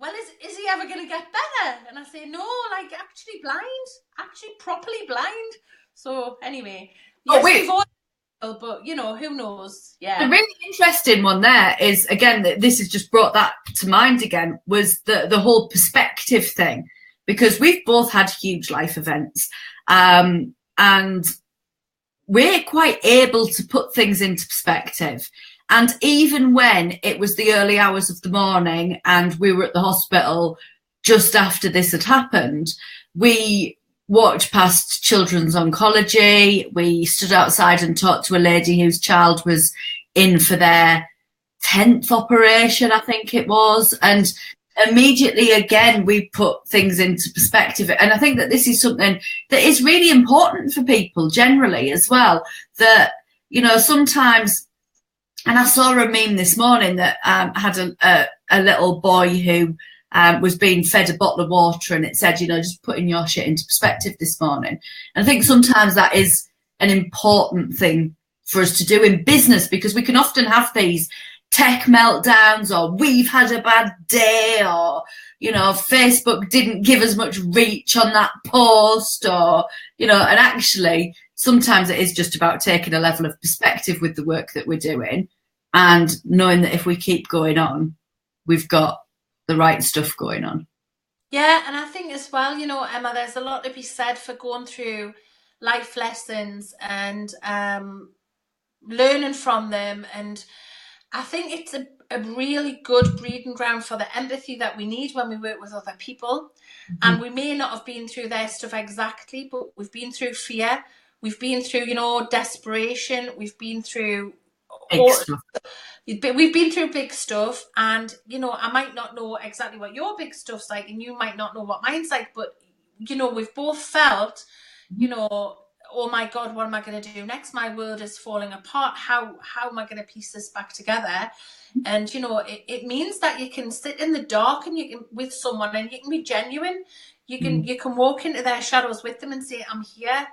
well, is he ever going to get better? And I say, no, like actually blind, actually properly blind. So anyway, yes, but who knows? Yeah. The really interesting one there is, again, this has just brought that to mind again, was the whole perspective thing, because we've both had huge life events, and we're quite able to put things into perspective. And even when it was the early hours of the morning and we were at the hospital just after this had happened, we walked past children's oncology. We stood outside and talked to a lady whose child was in for their 10th operation, I think it was. And immediately, again, we put things into perspective. And I think that this is something that is really important for people generally as well, that, sometimes... And I saw a meme this morning that had a little boy who was being fed a bottle of water, and it said, just putting your shit into perspective this morning. And I think sometimes that is an important thing for us to do in business, because we can often have these tech meltdowns, or we've had a bad day, or, Facebook didn't give us much reach on that post, or, and actually sometimes it is just about taking a level of perspective with the work that we're doing and knowing that if we keep going on, we've got the right stuff going on. Yeah, and I think as well, Emma, there's a lot to be said for going through life lessons and learning from them. And I think it's a really good breeding ground for the empathy that we need when we work with other people. And we may not have been through their stuff exactly, but we've been through fear. We've been through, desperation. We've been through we've been through big stuff, and I might not know exactly what your big stuff's like, and you might not know what mine's like, but we've both felt, oh my God, what am I going to do next? My world is falling apart. How am I going to piece this back together? And it means that you can sit in the dark and you can with someone, and you can be genuine. You can walk into their shadows with them and say, I'm here.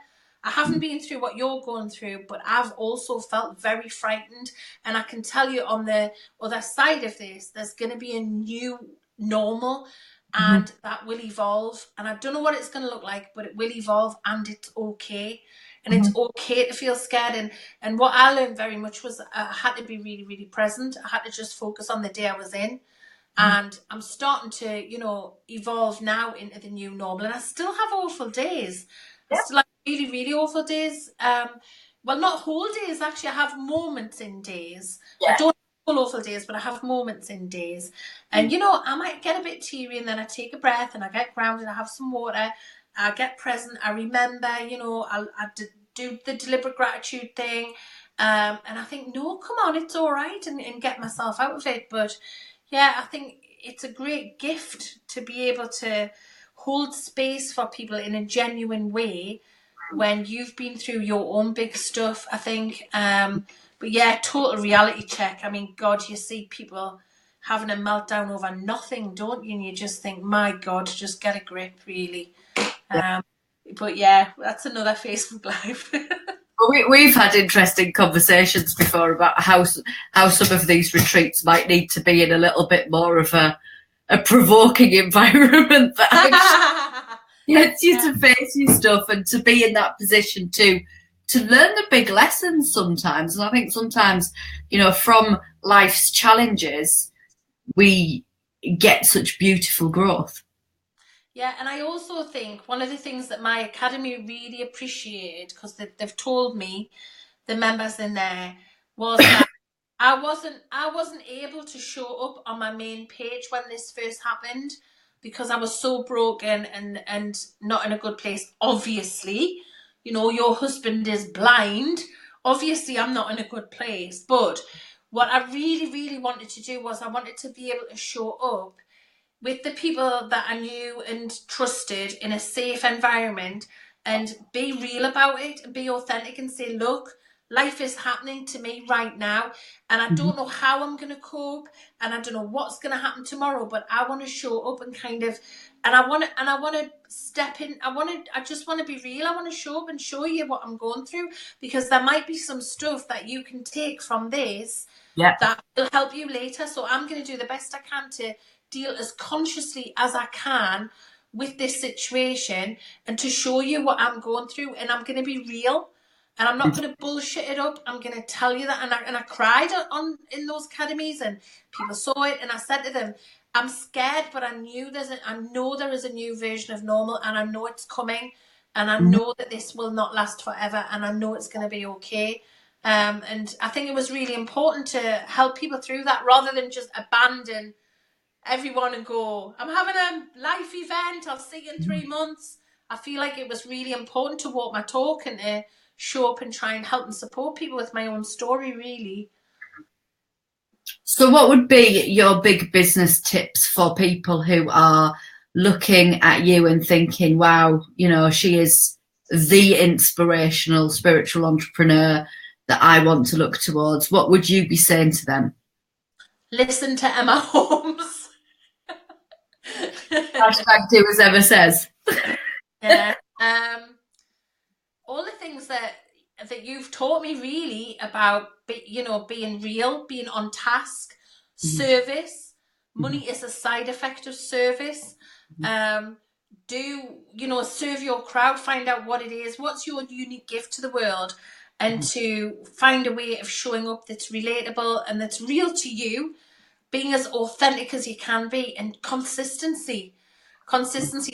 I haven't been through what you're going through, but I've also felt very frightened. And I can tell you, on the other side of this, there's going to be a new normal, and that will evolve. And I don't know what it's going to look like, but it will evolve, and it's okay. And it's okay to feel scared. And what I learned very much was I had to be really, really present. I had to just focus on the day I was in. And I'm starting to, evolve now into the new normal. And I still have awful days. I still have really, really awful days. Well, not whole days, actually. I have moments in days. I don't awful days, but I have moments in days. And, you know, I might get a bit teary and then I take a breath and I get grounded, I have some water, I get present, I remember, you know, do the deliberate gratitude thing. And I think, no, come on, it's all right, and get myself out of it. But yeah, I think it's a great gift to be able to hold space for people in a genuine way when you've been through your own big stuff, I think. But yeah, total reality check. I mean, God, you see people having a meltdown over nothing, don't you? And you just think, my God, just get a grip, really. But yeah, that's another Facebook Live. We've had interesting conversations before about how some of these retreats might need to be in a little bit more of a provoking environment that gets you to face your stuff and to be in that position to learn the big lessons sometimes. And I think sometimes, you know, from life's challenges, we get such beautiful growth. Yeah, and I also think one of the things that my academy really appreciated, because they've told me, the members in there, was that I wasn't able to show up on my main page when this first happened because I was so broken and not in a good place. Obviously, you know, your husband is blind. Obviously, I'm not in a good place. But what I really, really wanted to do was I wanted to be able to show up with the people that I knew and trusted in a safe environment and be real about it and be authentic and say, look, life is happening to me right now and I don't know how I'm going to cope and I don't know what's going to happen tomorrow, but I want to show up and kind of, and I want to step in. I just want to be real. I want to show up and show you what I'm going through, because there might be some stuff that you can take from this that will help you later. So I'm going to do the best I can to deal as consciously as I can with this situation and to show you what I'm going through, and I'm going to be real and I'm not going to bullshit it up. I'm going to tell you that. And I cried in those academies and people saw it, and I said to them, I'm scared, but I know there is a new version of normal, and I know it's coming, and I know that this will not last forever, and I know it's going to be okay. And I think it was really important to help people through that rather than just abandon everyone and go, I'm having a life event, I'll see you in 3 months. I feel like it was really important to walk my talk and to show up and try and help and support people with my own story, really. So what would be your big business tips for people who are looking at you and thinking, wow, you know, she is the inspirational spiritual entrepreneur that I want to look towards? What would you be saying to them? Listen to Emma Holmes. Hashtag do as Emma says. Yeah. All the things that you've taught me really about, you know, being real, being on task, service. Money is a side effect of service. You know, serve your crowd, find out what it is, what's your unique gift to the world, and to find a way of showing up that's relatable and that's real to you, being as authentic as you can be, and consistency.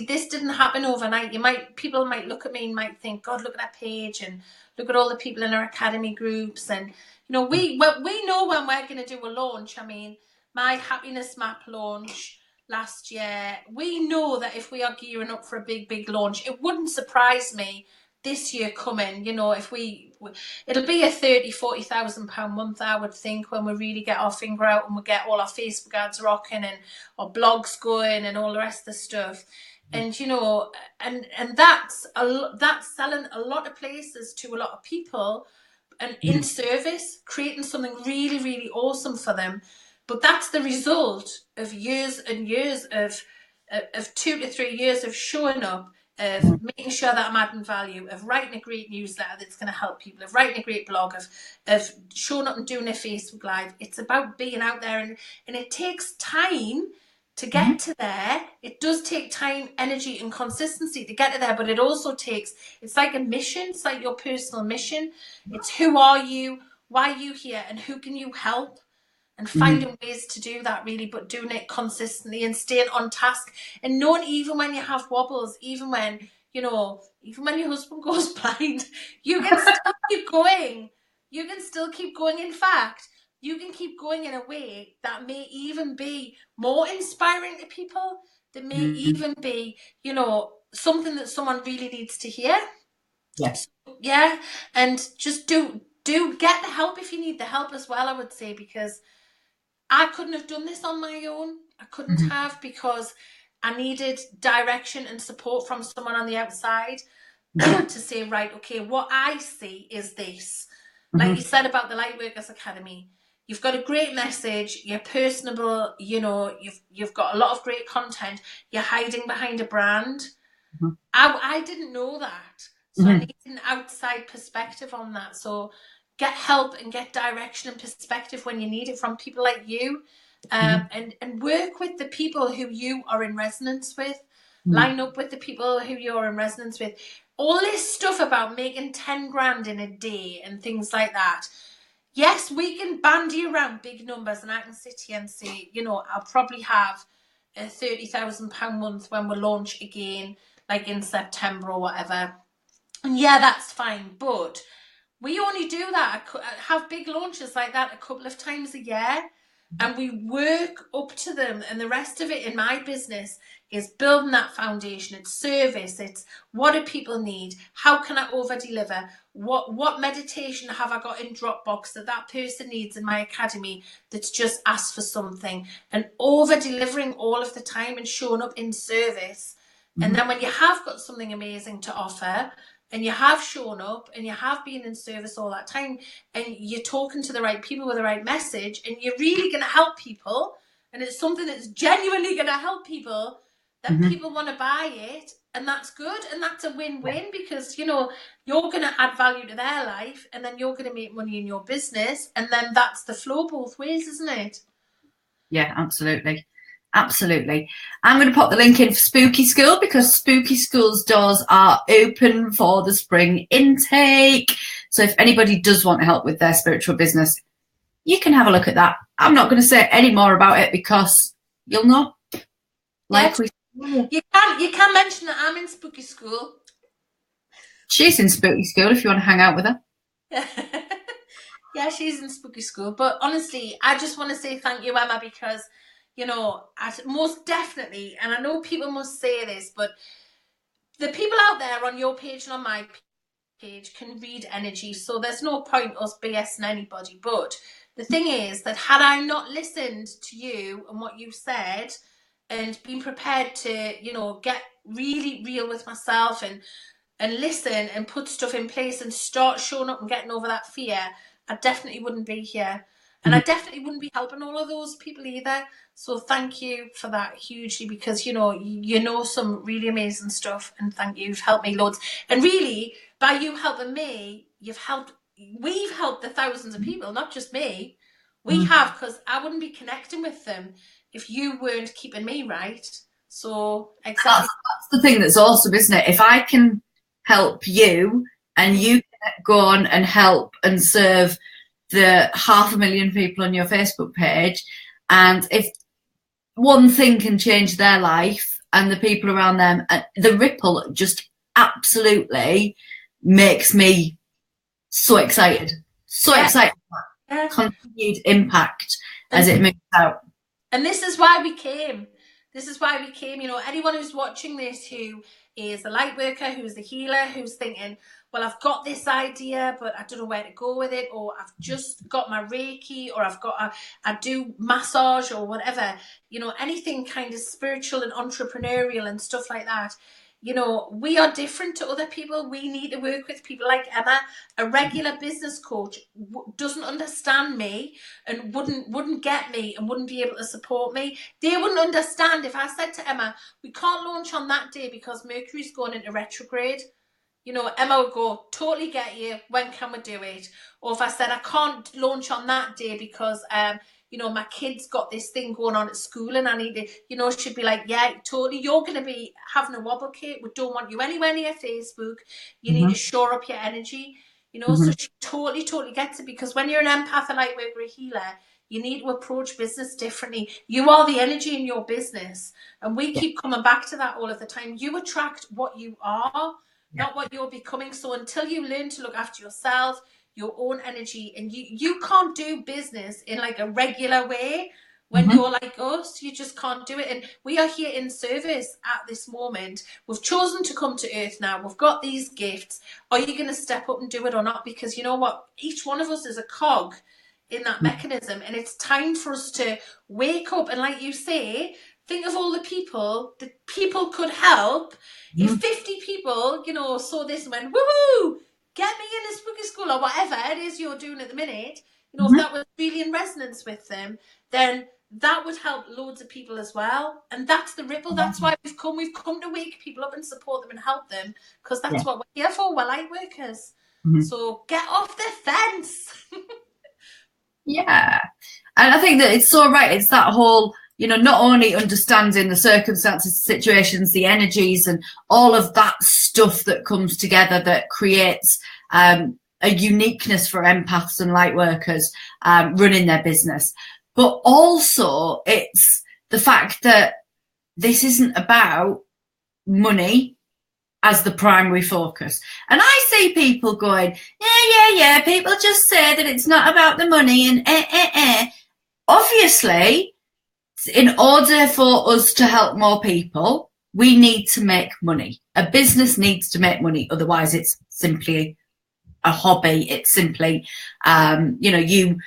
This didn't happen overnight. People might look at me and might think, God, look at that page and look at all the people in our academy groups. And, you know, we know when we're going to do a launch. I mean, my happiness map launch last year, we know that if we are gearing up for a big launch, it wouldn't surprise me this year coming, you know, if it'll be a 30,000-40,000 pound month, I would think, when we really get our finger out and we get all our Facebook ads rocking and our blogs going and all the rest of the stuff. And, you know, and that's selling a lot of places to a lot of people and in service, creating something really, really awesome for them. But that's the result of years and years of 2 to 3 years of showing up, of making sure that I'm adding value, of writing a great newsletter that's going to help people, of writing a great blog, of showing up and doing a Facebook Live. It's about being out there, and it takes time to get to there. It does take time, energy, and consistency to get to there, but it also takes, it's like a mission. It's like your personal mission. It's who are you, why are you here, and who can you help? And finding ways to do that, really, but doing it consistently and staying on task, and knowing even when you have wobbles, even when your husband goes blind, you can still keep going. You can still keep going. In fact, you can keep going in a way that may even be more inspiring to people, that may even be, you know, something that someone really needs to hear. Yes. Yeah. And just do get the help if you need the help as well, I would say, because I couldn't have done this on my own. I couldn't have, because I needed direction and support from someone on the outside to say, right, okay, what I see is this. Like you said about the Lightworkers Academy, you've got a great message, you're personable, you know, you've got a lot of great content, you're hiding behind a brand. I didn't know that. So I need an outside perspective on that. So get help and get direction and perspective when you need it from people like you. And work with the people who you are in resonance with. Line up with the people who you're in resonance with. All this stuff about making 10 grand in a day and things like that. Yes, we can bandy around big numbers, and I can sit here and say, you know, I'll probably have a £30,000 month when we launch again, like in September or whatever. And yeah, that's fine. But we only do that, have big launches like that a couple of times a year, and we work up to them. And the rest of it in my business is building that foundation. It's service. It's what do people need? How can I over deliver? What meditation have I got in Dropbox that person needs in my academy that's just asked for something? And over delivering all of the time and showing up in service. And then when you have got something amazing to offer, and you have shown up and you have been in service all that time, and you're talking to the right people with the right message, and you're really going to help people, and it's something that's genuinely going to help people, that people want to buy it, and that's good, and that's a win-win, because, you know, you're going to add value to their life, and then you're going to make money in your business, and then that's the flow both ways, isn't it? Yeah, absolutely. Absolutely. I'm going to pop the link in for Spooky School, because Spooky School's doors are open for the spring intake. So if anybody does want help with their spiritual business, you can have a look at that. I'm not going to say any more about it because you'll know. Like you can mention that I'm in Spooky School. She's in Spooky School if you want to hang out with her. Yeah, she's in Spooky School. But honestly, I just want to say thank you, Emma, because, you know, most definitely, and I know people must say this, but the people out there on your page and on my page can read energy, so there's no point us BSing anybody. But the thing is that had I not listened to you and what you said, and been prepared to, you know, get really real with myself and listen and put stuff in place and start showing up and getting over that fear, I definitely wouldn't be here. And I definitely wouldn't be helping all of those people either. So thank you for that hugely, because, you know some really amazing stuff, and thank you. You've helped me loads. And really, by you helping me, we've helped the thousands of people, not just me. We have, because I wouldn't be connecting with them if you weren't keeping me right. So exactly. That's the thing that's awesome, isn't it? If I can help you and you can go on and help and serve the 500,000 people on your Facebook page, and if one thing can change their life and the people around them, the ripple just absolutely makes me so excited. Excited about continued impact as it moves out. And this is why we came. You know, anyone who's watching this who is a light worker, who's a healer, who's thinking, well, I've got this idea, but I don't know where to go with it, or I've just got my Reiki, or I do massage or whatever, you know, anything kind of spiritual and entrepreneurial and stuff like that. You know, we are different to other people. We need to work with people like Emma. A regular business coach doesn't understand me and wouldn't get me and wouldn't be able to support me. They wouldn't understand if I said to Emma, we can't launch on that day because Mercury's going into retrograde. You know, Emma would go, totally get you. When can we do it? Or if I said, I can't launch on that day because, you know, my kid's got this thing going on at school and I need to, you know, she'd be like, yeah, totally. You're going to be having a wobble, Kate. We don't want you anywhere near Facebook. You need to shore up your energy, you know. So she totally gets it, because when you're an empath, a light worker, a healer, you need to approach business differently. You are the energy in your business. And we keep coming back to that all of the time. You attract what you are, not what you're becoming. So until you learn to look after yourself, your own energy, and you can't do business in like a regular way when you're like us. You just can't do it. And we are here in service at this moment. We've chosen to come to earth now. We've got these gifts. Are you going to step up and do it or not? Because you know what? Each one of us is a cog in that mechanism, and it's time for us to wake up. And like you say, think of all the people that people could help. If 50 people, you know, saw this and went, woohoo, get me in a spooky school, or whatever it is you're doing at the minute, you know, if that was really in resonance with them, then that would help loads of people as well. And that's the ripple. That's why we've come to wake people up and support them and help them, because that's what we're here for. We're light workers. So get off the fence. Yeah. And I think that it's so right. It's that whole, you know, not only understanding the circumstances, situations, the energies, and all of that stuff that comes together that creates a uniqueness for empaths and light workers running their business. But also it's the fact that this isn't about money as the primary focus. And I see people going, yeah, people just say that it's not about the money and Obviously, in order for us to help more people, we need to make money. A business needs to make money. Otherwise, it's simply a hobby. It's simply, you know, you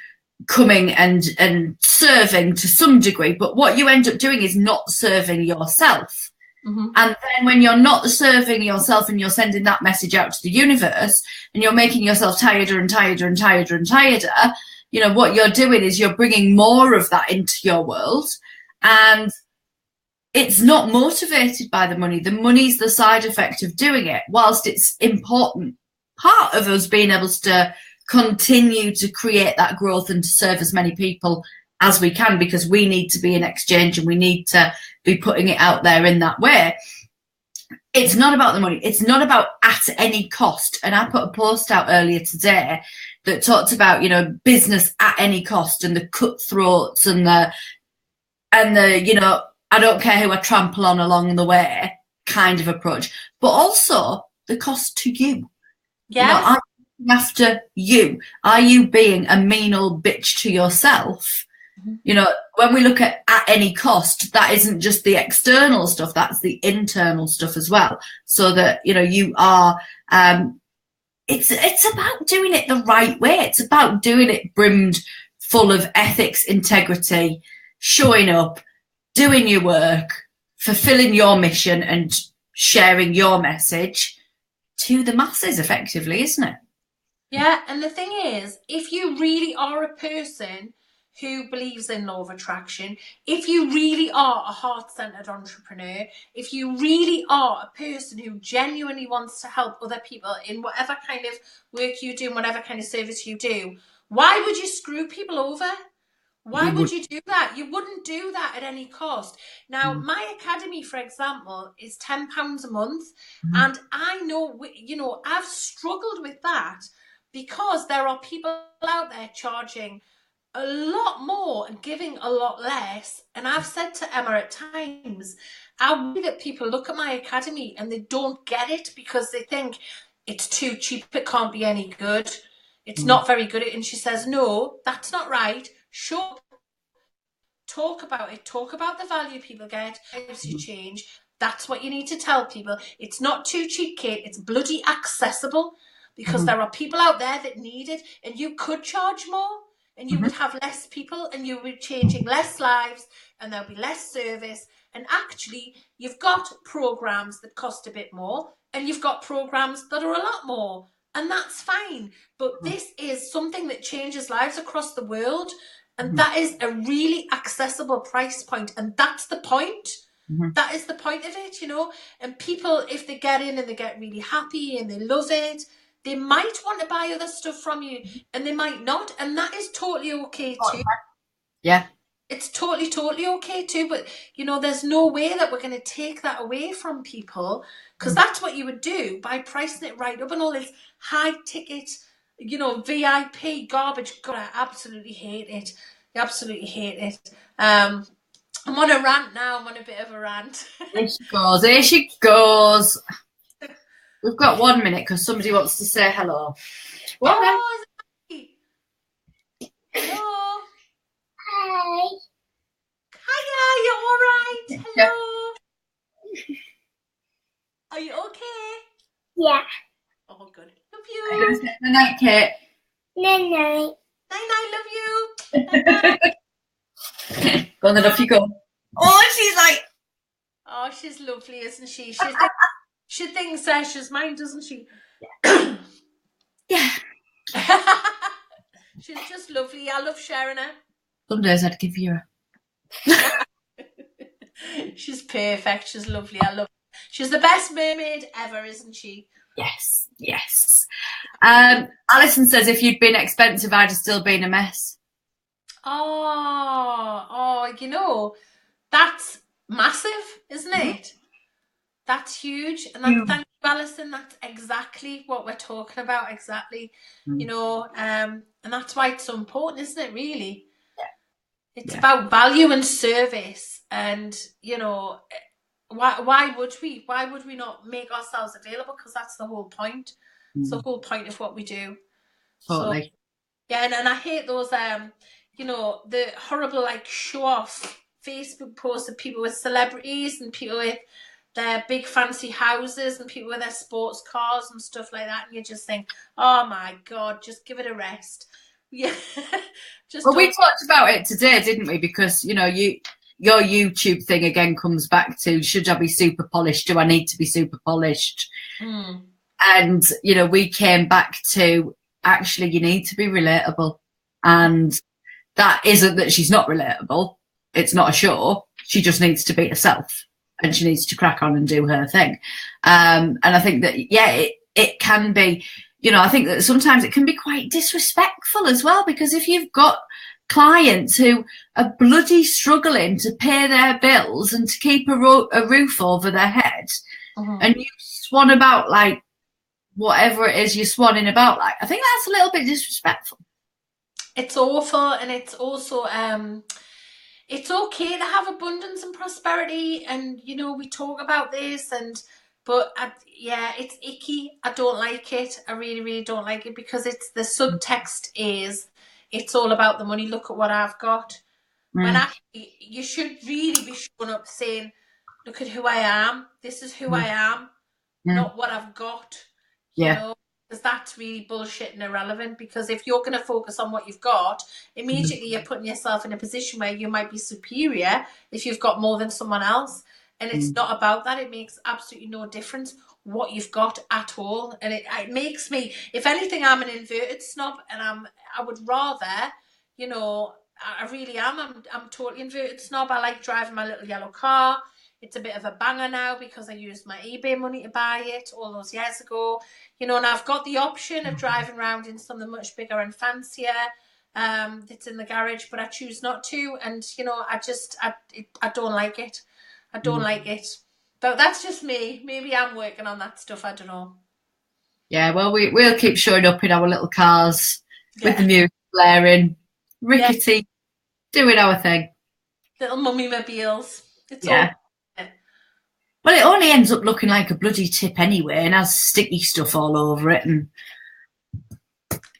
coming and serving to some degree. But what you end up doing is not serving yourself. And then when you're not serving yourself and you're sending that message out to the universe and you're making yourself tireder and tireder and tireder and tireder, you know, what you're doing is you're bringing more of that into your world, and it's not motivated by the money. The money's the side effect of doing it, whilst it's important part of us being able to continue to create that growth and to serve as many people as we can, because we need to be in exchange and we need to be putting it out there in that way. It's not about the money. It's not about at any cost. And I put a post out earlier today that talked about, you know, business at any cost and the cutthroats and the, you know, I don't care who I trample on along the way kind of approach, but also the cost to you. Yeah. You know, are you looking after you? Are you being a mean old bitch to yourself? You know, when we look at any cost, that isn't just the external stuff, that's the internal stuff as well. So that, you know, you are, it's about doing it the right way. It's about doing it brimmed full of ethics, integrity, showing up, doing your work, fulfilling your mission and sharing your message to the masses effectively, isn't it? Yeah, and the thing is, if you really are a person who believes in law of attraction, if you really are a heart-centered entrepreneur, if you really are a person who genuinely wants to help other people in whatever kind of work you do and whatever kind of service you do, why would you screw people over? Why would you do that? You wouldn't do that at any cost. Now, my academy, for example, is £10 a month. And I know, you know, I've struggled with that because there are people out there charging a lot more and giving a lot less. And I've said to Emma at times, I worry that people look at my academy and they don't get it because they think it's too cheap, it can't be any good, it's not very good. And she says, no, that's not right. Sure, talk about it, talk about the value people get, lives you change. That's what you need to tell people. It's not too cheap, Kate, it's bloody accessible, because there are people out there that need it, and you could charge more and you would have less people and you would be changing less lives and there'll be less service. And actually, you've got programs that cost a bit more and you've got programs that are a lot more, and that's fine. But this is something that changes lives across the world, and that is a really accessible price point, and that's the point. That is the point of it, you know. And people, if they get in and they get really happy and they love it, they might want to buy other stuff from you and they might not. And that is totally okay too. Yeah. It's totally okay too. But, you know, there's no way that we're going to take that away from people, because that's what you would do by pricing it right up and all this high ticket, you know, VIP garbage. God, I absolutely hate it. I absolutely hate it. I'm on a rant now. I'm on a bit of a rant. Here she goes. Here she goes. We've got 1 minute because somebody wants to say hello. Oh, Hello. Hi. Hiya, you all right? Hello. Are you okay? Yeah. Oh, good. Love Are you going to you. say good night, Kate? Night night. Night, love you. Go on then, off you go. Oh, she's like... Oh, she's lovely, isn't she? She thinks she's mine, doesn't she? Yeah. She's just lovely. I love sharing her. Some days I'd give you her. She's perfect. She's lovely. I love her. She's the best mermaid ever, isn't she? Yes, yes. Alison says if you'd been expensive, I'd have still been a mess. Oh, you know, that's massive, isn't it? That's huge. And thank you, Alison. That's exactly what we're talking about. Exactly. You know, and that's why it's so important, isn't it, really? It's about value and service. And, you know, why would we not make ourselves available? Because that's the whole point. It's the whole point of what we do. Totally. So, yeah, and I hate those you know, the horrible like show off Facebook posts of people with celebrities and people with their big fancy houses and people with their sports cars and stuff like that, and you just think, oh my God, just give it a rest. Yeah. Well, we talked about it today, didn't we? Because, you know, your YouTube thing again comes back to, should I be super polished? Do I need to be super polished? And, you know, we came back to, actually, you need to be relatable. And that isn't that she's not relatable. It's not a show. She just needs to be herself and she needs to crack on and do her thing. And I think that, yeah, it can be, you know, I think that sometimes it can be quite disrespectful as well, because if you've got clients who are bloody struggling to pay their bills and to keep a roof over their head, and you swan about like whatever it is you're swanning about, like, I think that's a little bit disrespectful. It's awful. And it's also it's okay to have abundance and prosperity, and you know, we talk about this, but yeah, it's icky. I don't like it. I really don't like it, because it's the subtext is it's all about the money. Look at what I've got. When actually you should really be showing up saying, look at who I am. This is who I am, not what I've got. You know, because that's really bullshit and irrelevant. Because if you're going to focus on what you've got, immediately you're putting yourself in a position where you might be superior if you've got more than someone else. And it's not about that. It makes absolutely no difference what you've got at all. And it makes me, if anything, I'm an inverted snob, and I would rather, you know, I really am. I'm totally inverted snob. I like driving my little yellow car. It's a bit of a banger now because I used my eBay money to buy it all those years ago. You know, and I've got the option of driving around in something much bigger and fancier that's in the garage, but I choose not to. And, you know, I don't like it. I don't like it. But that's just me. Maybe I'm working on that stuff. I don't know. Yeah, well, we'll keep showing up in our little cars with the music blaring, rickety, doing our thing. Little mummy mobiles. It's all. Well, it only ends up looking like a bloody tip anyway, and has sticky stuff all over it, and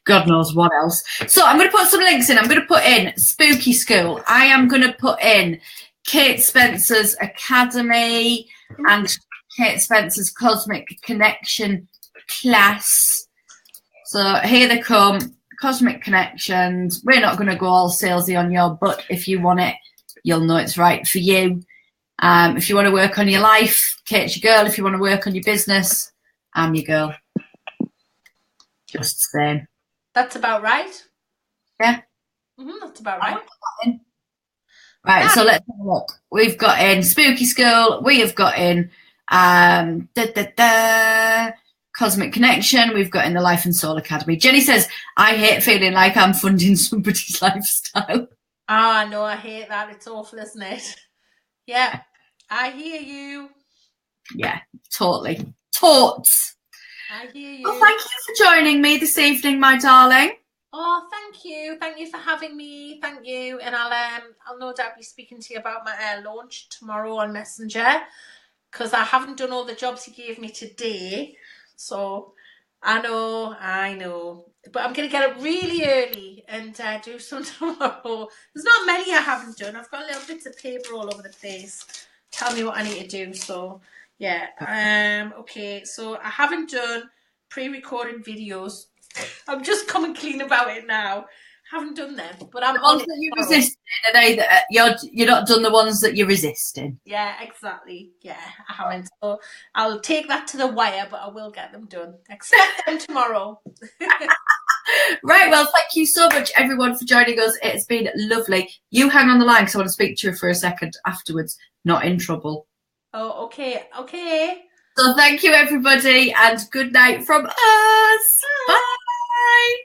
God knows what else. So I'm going to put some links in. I'm going to put in Spooky School. I am going to put in Kate Spencer's Academy and Kate Spencer's Cosmic Connection class. So here they come, Cosmic Connections. We're not going to go all salesy on your butt. If you want it, you'll know it's right for you. If you want to work on your life, Kate's your girl. If you want to work on your business, I'm your girl. Just the same. That's about right. Yeah. That's about right. Right, so let's have a look. We've got in Spooky School. We have got in Cosmic Connection. We've got in the Life and Soul Academy. Jenny says, I hate feeling like I'm funding somebody's lifestyle. Ah, no, I hate that. It's awful, isn't it? Yeah, I hear you. Yeah, totally. Tots. I hear you. Well, thank you for joining me this evening, my darling. Oh, thank you. Thank you for having me. Thank you. And I'll no doubt be speaking to you about my launch tomorrow on Messenger, because I haven't done all the jobs you gave me today. So I know. But I'm going to get up really early and do some tomorrow. There's not many I haven't done. I've got little bits of paper all over the place. Tell me what I need to do. So, yeah. Okay, so I haven't done pre-recorded videos. I'm just coming clean about it now. Haven't done them, but I'm the ones that you're resisting. Are they that you're not done the ones that you're resisting? Yeah, exactly. Yeah, I haven't. So I'll take that to the wire, but I will get them done. Expect them tomorrow. Right, well, thank you so much, everyone, for joining us. It's been lovely. You hang on the line because I want to speak to you for a second afterwards. Not in trouble. Oh, okay. So thank you, everybody, and good night from us. Bye.